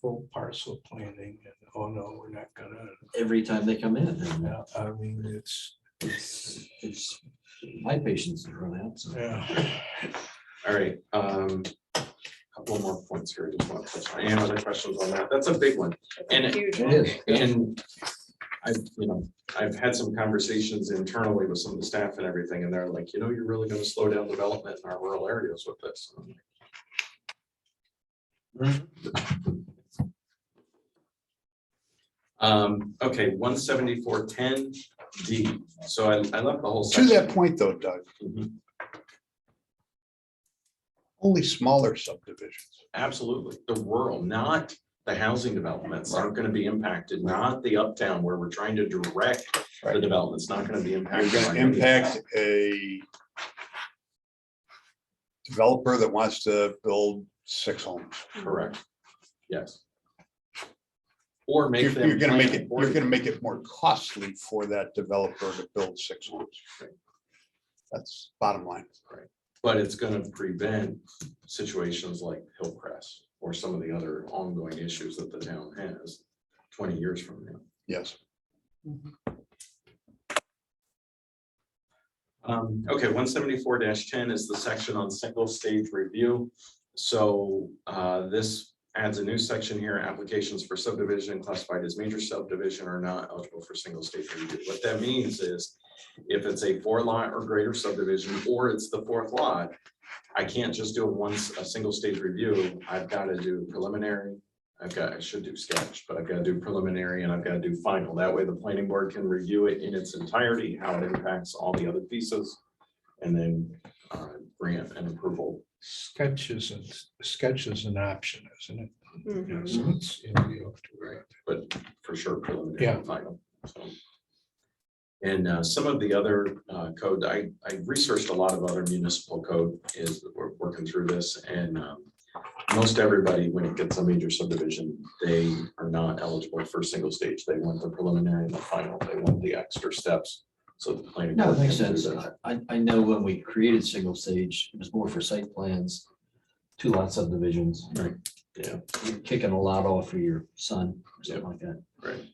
full parcel planning and, oh no, we're not gonna, Every time they come in, and I mean, it's, it's my patience is run out. So. yeah. All right, couple more points here. I just want to touch on. Any other questions on that? That's a big one. And it- Huge It one. is. And I've had some conversations internally with some of the staff and everything, and they're like, you're really gonna slow down development in our rural areas with this. Okay, 174:10D. So I left the whole To section. that point though, Doug, Mhm. only smaller subdivisions. Absolutely. The rural, not the housing developments aren't gonna be impacted, not the uptown where we're trying to direct the Right. development's not gonna be You're impacted. gonna impact a developer that wants to build 6 homes. Correct. Yes. Or make You're them. you're gonna make plan it, for you're you. gonna make it more costly for that developer to build 6 homes. That's bottom line. But it's gonna prevent situations like Hillcrest or some of the other ongoing issues that the town has 20 years from now. Yes. Okay, 174-10 is the section on single stage review. So this adds a new section here, applications for subdivision classified as major subdivision are not eligible for single stage review. What that means is if it's a 4-lot or greater subdivision, or it's the 4th lot, I can't just do a single stage review. I've got to do preliminary. I should do sketch, but I've got to do preliminary and I've got to do final. That way the planning board can review it in its entirety, how it impacts all the other pieces. And then grant an approval. Sketch is an option, isn't it? Mhm. So it's, you know, you have to write. But for sure preliminary Yeah. and final. So. And some of the other code, I researched a lot of other municipal code we're working through this, and most everybody, when it gets a major subdivision, they are not eligible for single stage. They want the preliminary and the final. They want the extra steps. So the planning. No, board it makes can do sense. that. I know when we created single stage, it was more for site plans, 2-lot subdivisions. Right. Yeah. You're kicking a lot off for your son, or something like that. Right.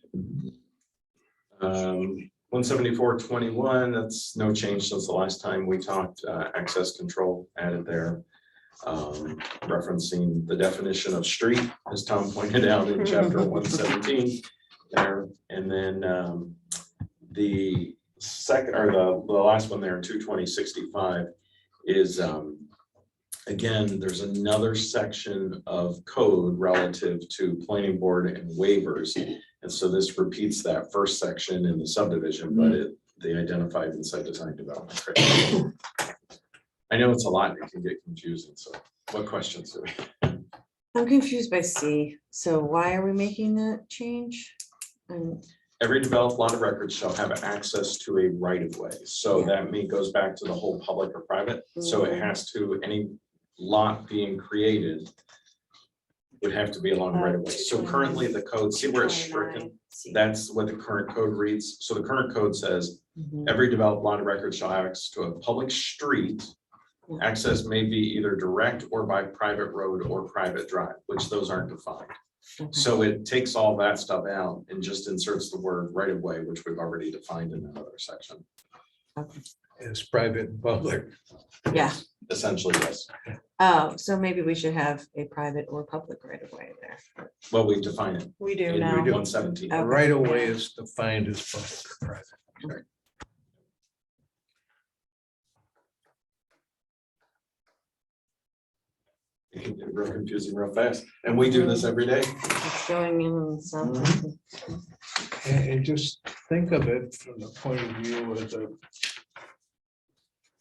174.21, that's no change since the last time we talked, access control added there. Referencing the definition of street, as Tom pointed out in chapter 117 there. And then the second, or the last one there in 220.65 is, again, there's another section of code relative to planning board and waivers. And so this repeats that first section in the subdivision, but they identified in site design development criteria. I know it's a lot, it can get confusing, so what questions do we? I'm confused by C. So why are we making that change? And Every developed lot of record shall have access to a right of way. So Yeah. that goes back to the whole public or private. So it has to, any lot being created would have to be along the right of way. So currently the code, see where it's stricken? That's what the current code reads. So the current code says, Mhm. every developed lot of record shall have access to a public street. Access may be either direct or by private road or private drive, which those aren't defined. Okay. So it takes all that stuff out and just inserts the word right of way, which we've already defined in another section. As private and public. Yeah. Essentially, yes. Oh, so maybe we should have a private or public right of way there. Well, we define it We do in now. 117. Okay. Right of way is defined as public or private. It can get real confusing real fast. And we do this every day. It's going in and something. And just think of it from the point of view of the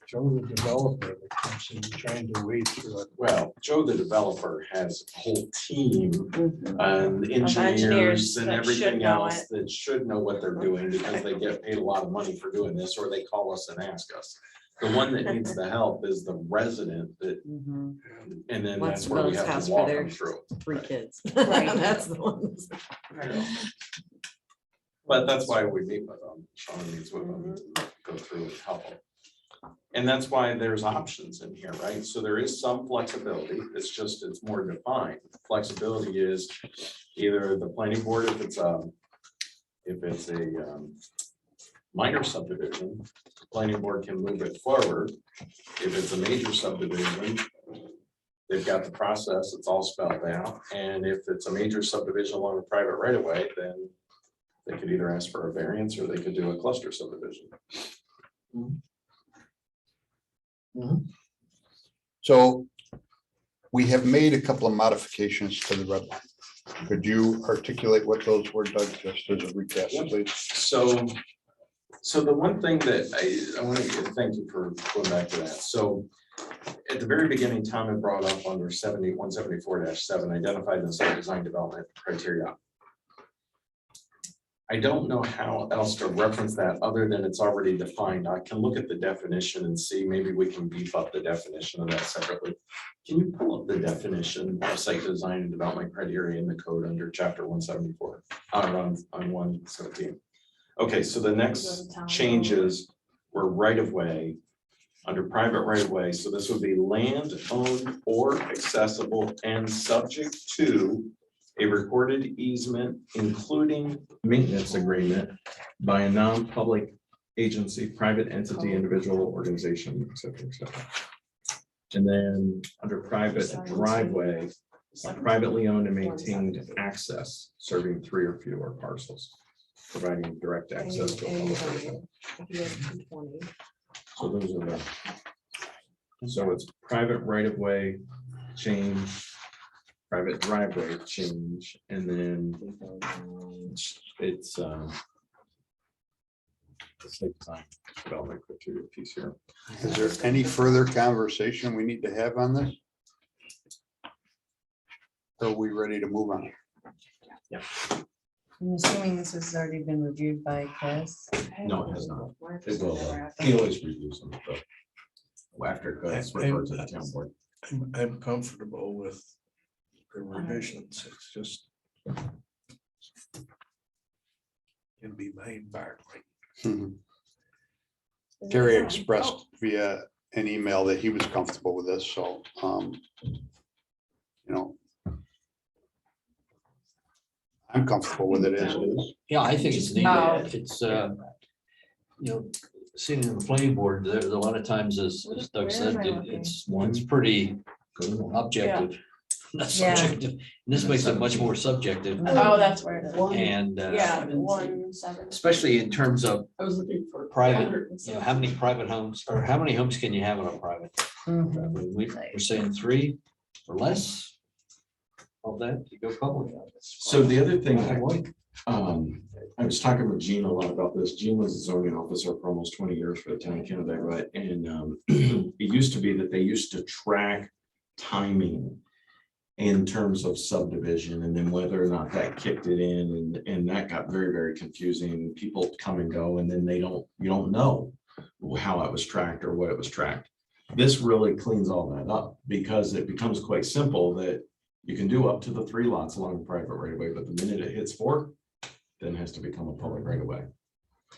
Joe, the developer that comes in trying to wade through it. Well, Joe, the developer, has a whole team Mhm. and engineers engineers and that should everything know else that should know what they're doing because they get paid a lot of money for doing this, or they call us and ask us. The one that needs the help is the resident that, Mhm. and then Wants that's to where build we his have house to for walk their them through. 3 kids. Right. That's the ones. But that's why we meet with them. Sean meets with them, go through and help them. And that's why there's options in here, right? So there is some flexibility. It's just, it's more defined. Flexibility is either the planning board, if it's a minor subdivision, the planning board can move it forward. If it's a major subdivision, they've got the process, it's all spelled out. And if it's a major subdivision along a private right of way, then they could either ask for a variance or they could do a cluster subdivision. So we have made a couple of modifications to the red line. Could you articulate what those were, Doug, just as a recap, please? So the one thing that I want to thank you for going back to that. So at the very beginning, Tom had brought up under 174-7, identified the site design development criteria. I don't know how else to reference that other than it's already defined. I can look at the definition and see, maybe we can beef up the definition of that separately. Can you pull up the definition of site design and development criteria in the code under chapter 174 on 117? Okay, so the next changes were right of way under private right of way. So this would be land owned or accessible and subject to a recorded easement, including maintenance agreement by a non-public agency, private entity, individual, organization, et cetera, et cetera. And then under private driveway, privately owned and maintained access serving 3 or fewer parcels, providing direct access to a public right-of-way. So those are the, so it's private right of way change, private driveway change, and then it's the site design development criteria piece here. Is there any further conversation we need to have on this? Are we ready to move on? I'm assuming this has already been reviewed by Chris. No, it has not. It will, he always reviews them, but after it goes referred to the town board. I'm comfortable with revisions, it's just can be mind-boggling. Terry expressed via an email that he was comfortable with this, so, you know, I'm comfortable with it as it is. Yeah, I think it's neat. Oh. It's, you know, sitting in the planning board, there's a lot of times, as Doug said, one's pretty objective. Not Yeah. subjective. And this makes it much more subjective. Oh, that's where it is. And Yeah, 1-7. especially in terms of I was looking for. private, you know, how many private homes or how many homes can you have on a private? Mhm. We're saying 3 or less of that to go public. So the other thing, I was talking with Gene a lot about this. Gene was a zoning officer for almost 20 years for the town of Kennebec, and it used to be that they used to track timing in terms of subdivision, and then whether or not that kicked it in, and that got very, very confusing. People come and go, and then you don't know how it was tracked or what it was tracked. This really cleans all that up, because it becomes quite simple that you can do up to the 3 lots along the private right of way, but the minute it hits 4, then it has to become a public right of way.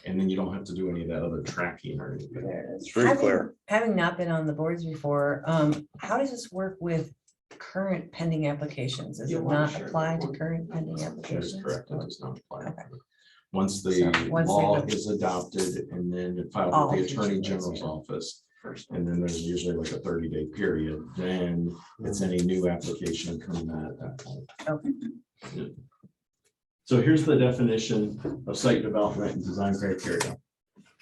And then you don't have to do any of that other tracking or anything. It's very clear. Having not been on the boards before, how does this work with current pending applications? Does it not apply to current pending That applications? is correct. It does not apply. Okay. Once the So, once law they- is adopted and then filed All with the future Attorney ones, General's yeah. office, and then there's usually like a 30-day period, then it's any new application coming out at that point. Okay. Yeah. So here's the definition of site development and design criteria.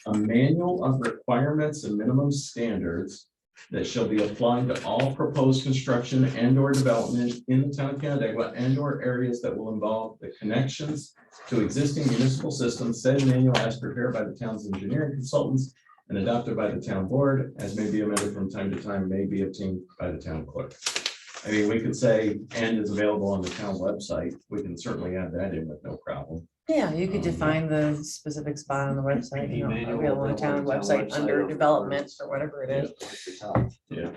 A manual of requirements and minimum standards that shall be applied to all proposed construction and or development in the town of Canandaigua and or areas that will involve the connections to existing municipal systems. Said manual as prepared by the town's engineering consultants and adopted by the town board, as may be amended from time to time, may be obtained by the town clerk. I mean, we could say, and is available on the town website. We can certainly add that in with no problem. Yeah, you could define the specific spot on the website, you know, Manual available on the town available on the website town under website development or whatever it is. Yeah,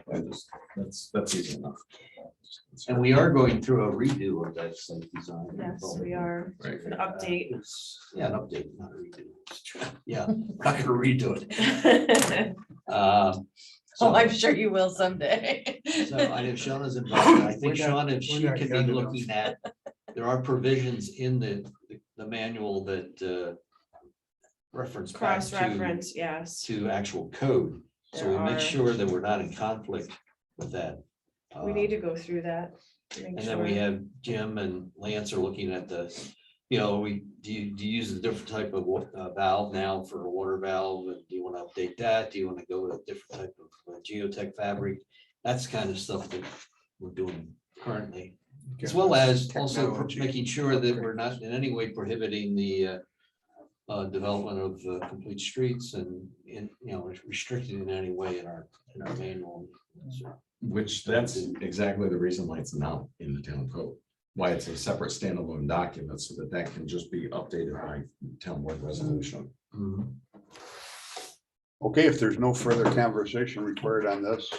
that's easy enough. And we are going through a redo of that site design. Yes, we are. Right. An update. Yeah, an update, not a redo. Yeah, we're not gonna redo it. Oh, I'm sure you will someday. So I know Shauna's involved. I think We're not- Shauna, if she we're not could young be enough. looking at, there are provisions in the manual that reference back Cross-reference, yes. to actual code. So we There make are. sure that we're not in conflict with that. We need to go through that. to make And then we sure. have Jim and Lance are looking at the, you know, do you use a different type of valve now for a water valve? And do you want to update that? Do you want to go with a different type of geotech fabric? That's the kind of stuff that we're doing currently. As well as also Technology. making sure that we're not in any way prohibiting the development of complete streets and, you know, restricted in any way in our manual. So, Which that's exactly the reason why it's not in the town code. Why it's a separate standalone document, so that that can just be updated by town board resolution. Okay, if there's no further conversation required on this.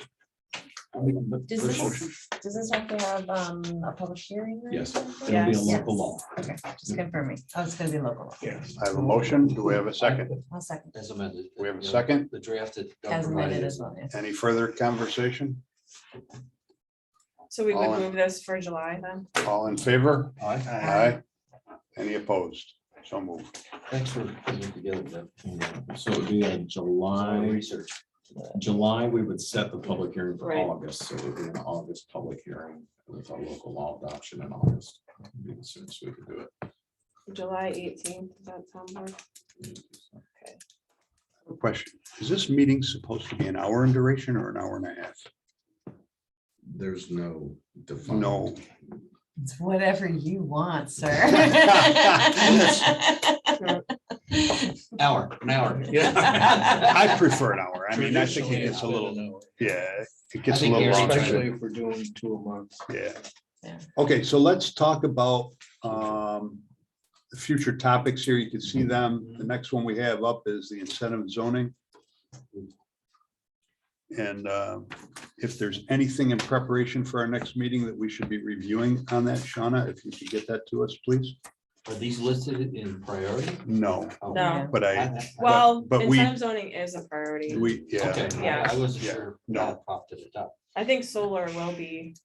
Does First motion. this have to have a public hearing? or Yes, anything? it'll be a Yes. local law. Okay, just confirming. Oh, it's gonna be local. law. Yeah. I have a motion. Do we have a second? I'll second. As amended. We have a You know, second? The drafted. As amended as well, yes. Any further conversation? So we all would in- move this for July then? All in favor? Aye. Aye. Any opposed? So moved. Thanks for putting it together, Jeff. So it would be a Some July, research. we would set the public hearing for Right. August, so it would be an August public hearing with our local law adoption in August. Would be the soonest we could do it. July 18th, does that sound good? Question, is this meeting supposed to be an hour in duration or an hour and a half? There's no defined. No. It's whatever you want, sir. An hour. Yeah. I prefer an hour. I mean, I think it gets a little, yeah, it gets a think little Gary's longer. Especially if we're doing 2 a month. Yeah. Yeah. Okay, so let's talk about the future topics here. You can see them. The next one we have up is the incentive zoning. And if there's anything in preparation for our next meeting that we should be reviewing on that, Shauna, if you could get that to us, please. Are these listed in priority? No, Oh, No. but Well, but we- incentive zoning is a priority. yeah, Okay, Yeah. I wasn't Yeah, sure. no. That popped at the top. I think solar will be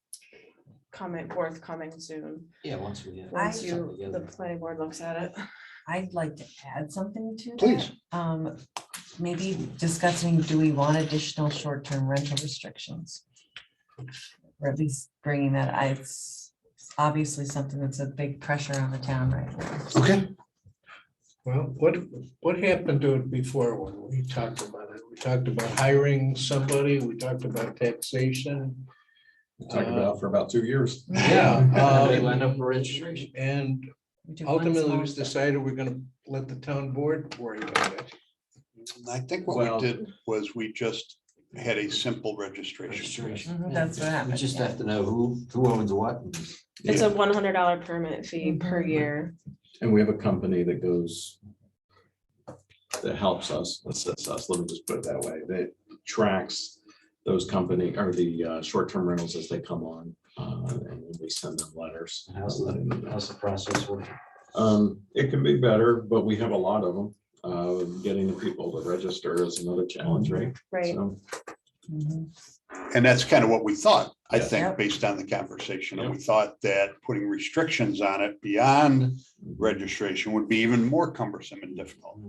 forthcoming soon, Yeah, once we. once something the together. planning board looks at it. I'd like to add something to that. Please. Maybe discussing, do we want additional short-term rental restrictions? Or at least bringing that, it's obviously something that's a big pressure on the town right now. okay. Well, what happened to it before when we talked about it? We talked about hiring somebody, we talked about taxation. Talked about for about 2 years. Yeah. They land up for registration. And We do one ultimately, small we step. decided we're gonna let the town board worry about it. I think what Well- we did was we just had a simple registration. Registration. Mhm, that's what We happened, just yeah. have to know who owns what. It's a $100 permit fee per Mhm. year. And we have a company that helps us, assists us, let me just put it that way, that tracks those company or the short-term rentals as they come on. And then we send them letters. How's the process working? It can be better, but we have a lot of them. Getting the people to register is another challenge, right? Right. So, Mhm. And that's kind of what we thought, I Yeah. think, Yep. based on the conversation. And Yep. we thought that putting restrictions on it beyond registration would be even more cumbersome and difficult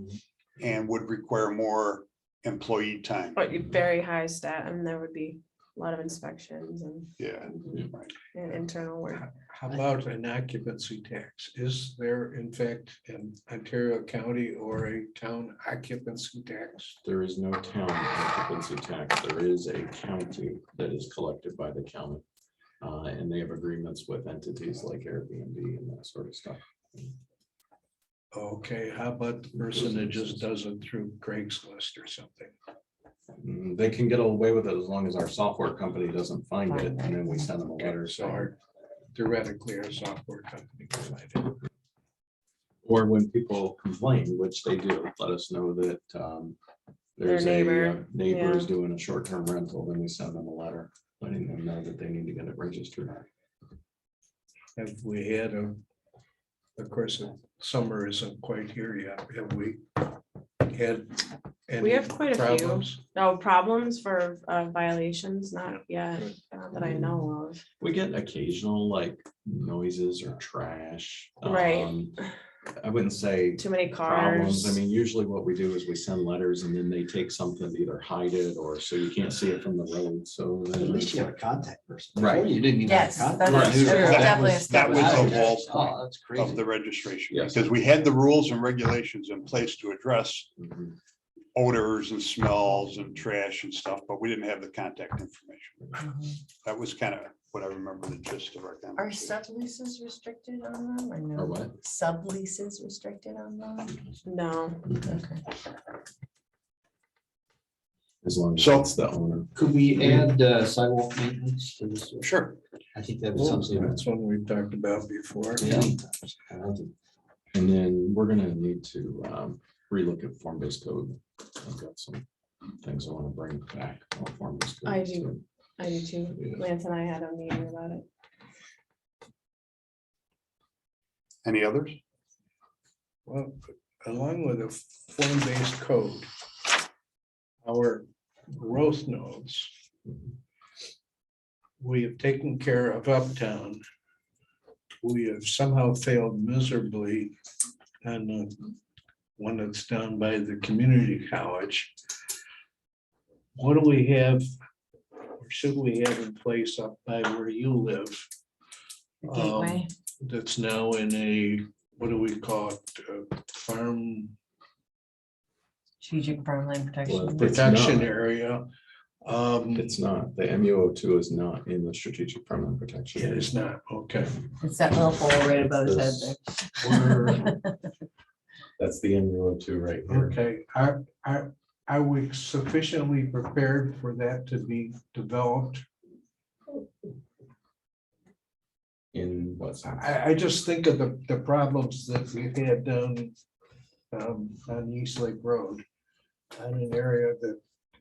and would require more employee time. But you very high stat, and there would be a lot of inspections and Yeah. Right. internal work. How about an occupancy tax? Is there in fact an Ontario County or a town occupancy tax? there is no town occupancy tax. There is a county that is collected by the county. And they have agreements with entities like Airbnb and that sort of stuff. Okay, how about the person that just does it through Craigslist or something? They can get away with it as long as our software company doesn't find it, and then we send them a letter. So saying- our theoretically, our software company can find it. Or when people complain, which they do, let us know that there's a neighbor is doing a short-term rental, then we send them a letter letting them know that they need to get it registered. Have we had of course, summer isn't quite here yet. Have we had any We have quite a few. problems? No problems for violations, not yet, that I know of. We get occasional like noises or trash. Right. I wouldn't say Too many problems. I cars. mean, usually what we do is we send letters and then they take something to either hide it or so you can't see it from the road. So At then least you have a contact person. Right. Before you didn't even. have Yes, contact. that Right. is true. That Definitely was- that was the established. whole Oh, point that's of crazy. the registration, Yes. because we had the rules and regulations in place to address Mhm. odors and smells and trash and stuff, but we didn't have the contact information. Mhm. That was kind of what I remember the gist of our Are conversation. subleases restricted on them or no? Or what? Subleases restricted on them? No, Okay. As long as So- it's the owner. Could we add sidewalk maintenance to this? Sure. I think that was Well, something. that's one we've talked about before. Yeah. And then we're gonna need to relook at form-based code. I've got some things I want to bring back on form-based code. I do. I do too. Lance and I had a meeting about it. Any others? Well, along with a form-based code, our growth nodes, we have taken care of Uptown. We have somehow failed miserably on the one that's down by the community college. What do we have, or should we have in place up by where you live? The gateway. That's now in a, what do we call it, farm Strategic farmland protection. Well, protection not. area. It's not, the MUO2 is not in the strategic farmland protection. It is not, okay. It's that little hole right above his head there. That's the MUO2 right here. Okay, are we sufficiently prepared for that to be developed? In what sense? I just think of the problems that we've had down on East Lake Road. On an area that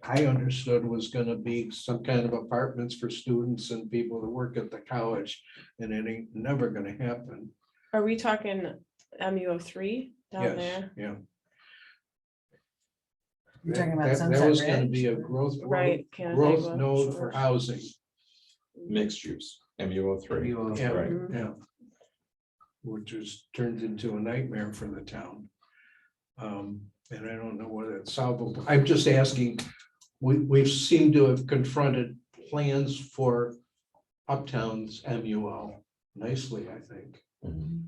I understood was gonna be some kind of apartments for students and people that work at the college, and it ain't never gonna happen. Are we talking MU03 down Yes, there? yeah. You're talking about That Sunset was gonna Ridge? be a growth. Right, Growth Canandaigua, node sure. for housing. Mixed use, MU03. Yeah, Right. yeah. Which was turned into a nightmare for the town. And I don't know whether it's solvable. I'm just asking, we seem to have confronted plans for Uptown's MUL nicely, I think. Mhm.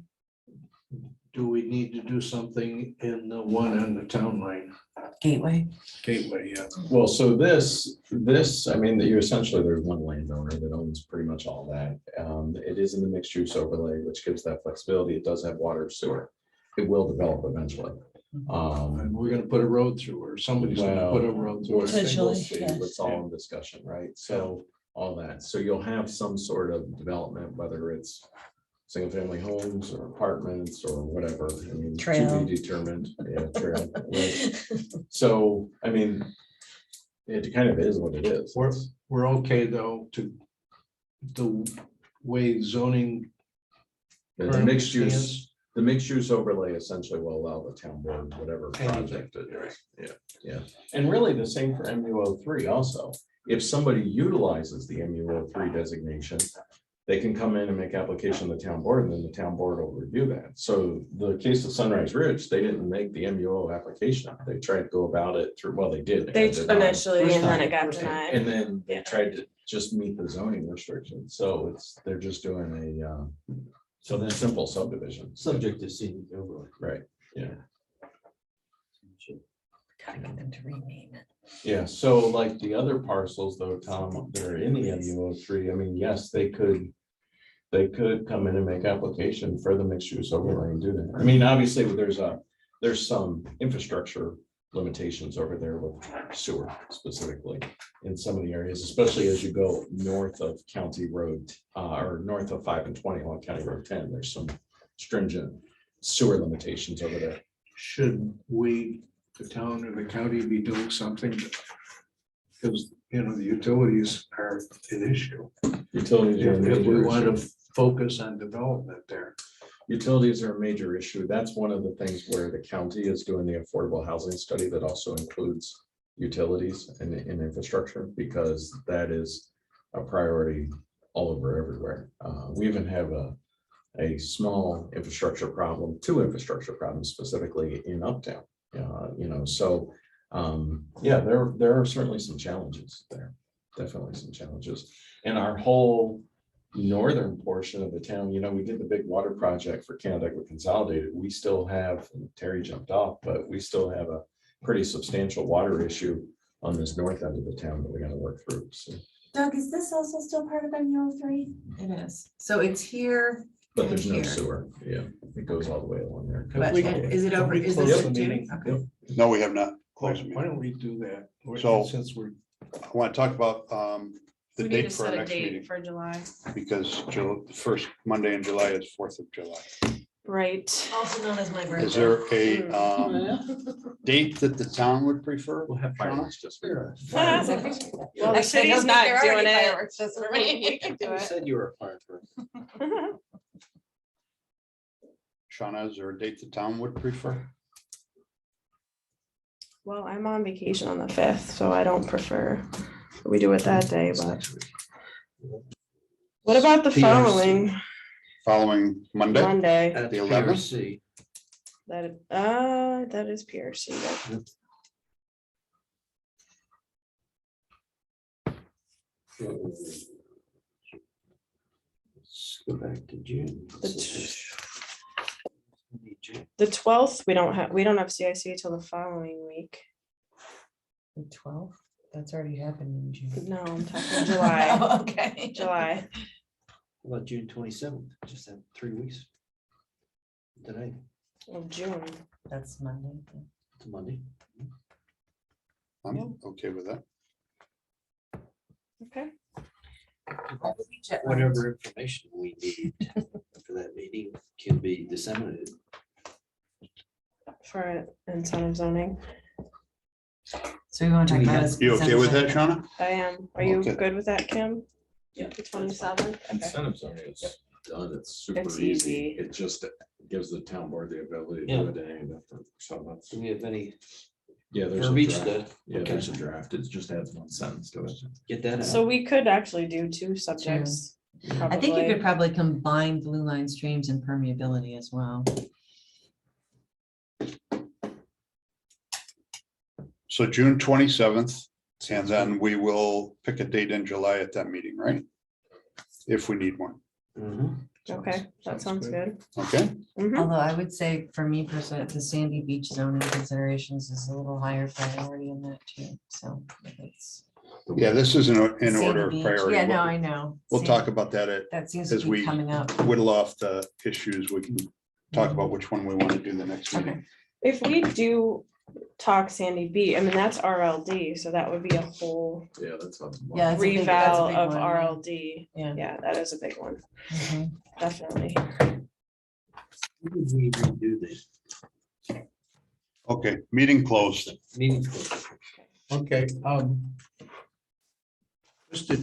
Do we need to do something in the one on the town line Gateway. gateway? Yeah. Well, so I mean, you essentially, there's one landowner that owns pretty much all that. It is in the mixed use overlay, which gives that flexibility. It does have water sewer. It will develop eventually. And we're gonna put a road through, or somebody's gonna put a road through. We'll it. see, we'll Potentially, see. yes. It's all in discussion, right? So all that. So you'll have some sort of development, whether it's single family homes or apartments or whatever. I mean, to Trail. be determined. Yeah, trail. Right. So, I mean, it kind of is what it is. We're okay though to the way zoning. The currently mixed use, stands. the mixed use overlay essentially will allow the town board, whatever project it Anything, is. Yeah, yeah. And really the same for MU03 also. If somebody utilizes the MU03 designation, they can come in and make application to the town board, and then the town board will review that. So the case of Sunrise Ridge, they didn't make the MUO application. They tried to go about it through, well, they did. They did not. initially, First and then time, it got first time. denied. And then they Yeah. tried to just meet the zoning restrictions. So they're just doing So a that's simple subdivision. subject to scenic overlay. Right, yeah. Gotta get them to rename it. Yeah, so like the other parcels though, Tom, that are in the MU03, I mean, yes, they could come in and make application for the mixed use overlay and do that. I mean, obviously, there's some infrastructure limitations over there with sewer specifically in some of the areas, especially as you go north of County Road, or north of 5 and 20 on County Road 10, there's some stringent sewer limitations over there. Should we, the town or the county, be doing something? Because, you know, the utilities are an issue. Utilities are a If major we want issue. to focus on development there. Utilities are a major issue. That's one of the things where the county is doing the affordable housing study that also includes utilities and infrastructure, because that is a priority all over everywhere. We even have a small infrastructure problem, two infrastructure problems specifically in Uptown. So yeah, there are certainly some challenges there, definitely some challenges. And our whole northern portion of the town, we did the big water project for Canandaigua Consolidated. We still have, Terry jumped off, but we still have a pretty substantial water issue on this north end of the town that we got to work through. So, Doug, is this also still part of MU03? It is. So it's here. but there's no Here. sewer. Yeah, it goes all the way along there. But is it Can over? we Is close this the it too? meeting? Okay. No, we have not Why closed the why meeting. don't we do that? So- Since we're, I want to talk about the We need to date for our set a next date meeting, for July. because the first Monday in July is 4th of July. Right. Also known as my birthday. Is there a Mm. date that the town would prefer? We'll have Shauna? fireworks just for you. Well, the Actually, I don't city's think not there are any doing it. fireworks just for me. We can do You it. said you were a fire person. Shauna, is there a date the town would prefer? Well, I'm on vacation on the 5th, so I don't prefer we do it that day, It's but next week. what about the PRC. following Following Monday? Monday? At The 11th? PRC. That is PRC. Let's go back to June. The 12th, we don't have CIC till the following week. The 12th, that's already happened in June. No, I'm talking July, Oh, okay. July. How about June 27th? Just had 3 weeks. Today, Of June. That's Monday. it's Monday. I'm okay with that. Okay. Whatever information we need for that meeting can be disseminated. For incentive zoning. So we want to talk about this. You okay with that, Shauna? I am. Are you Okay. good with that, Kim? Yeah. The 27th? Okay. Incentive zoning is done. It's super It's easy. easy. It just gives the town board the ability to Yeah. do it any different. So that's, Do we have any yeah, there's a verbiage draft. to Yeah, there's a draft. It just adds one sentence to it. get that So out? we could actually do two subjects. I think you could probably. probably combine blue line streams and permeability as well. So June 27th, and then we will pick a date in July at that meeting, right? If we need one, Mhm. Okay, that sounds good. okay? Mhm. Although I would say for me personally, the Sandy Beach zoning considerations is a little higher priority in that too, so. if it's Yeah, this isn't in Sandy order of Beach, priority. yeah, no, We'll- I know. We'll Sandy- talk about that That seems as to be we coming up. whittle off the issues. We can talk about which one we want to do the next meeting. If we do talk Sandy Beach, I mean, that's RLD, so that would be a whole Yeah, that's. Yeah, that's a big- that's a reval big of one, yeah. RLD. Yeah. Yeah, that is a big one, Mhm. definitely. When did we redo this? Okay, meeting closed. Meeting closed. Okay, just to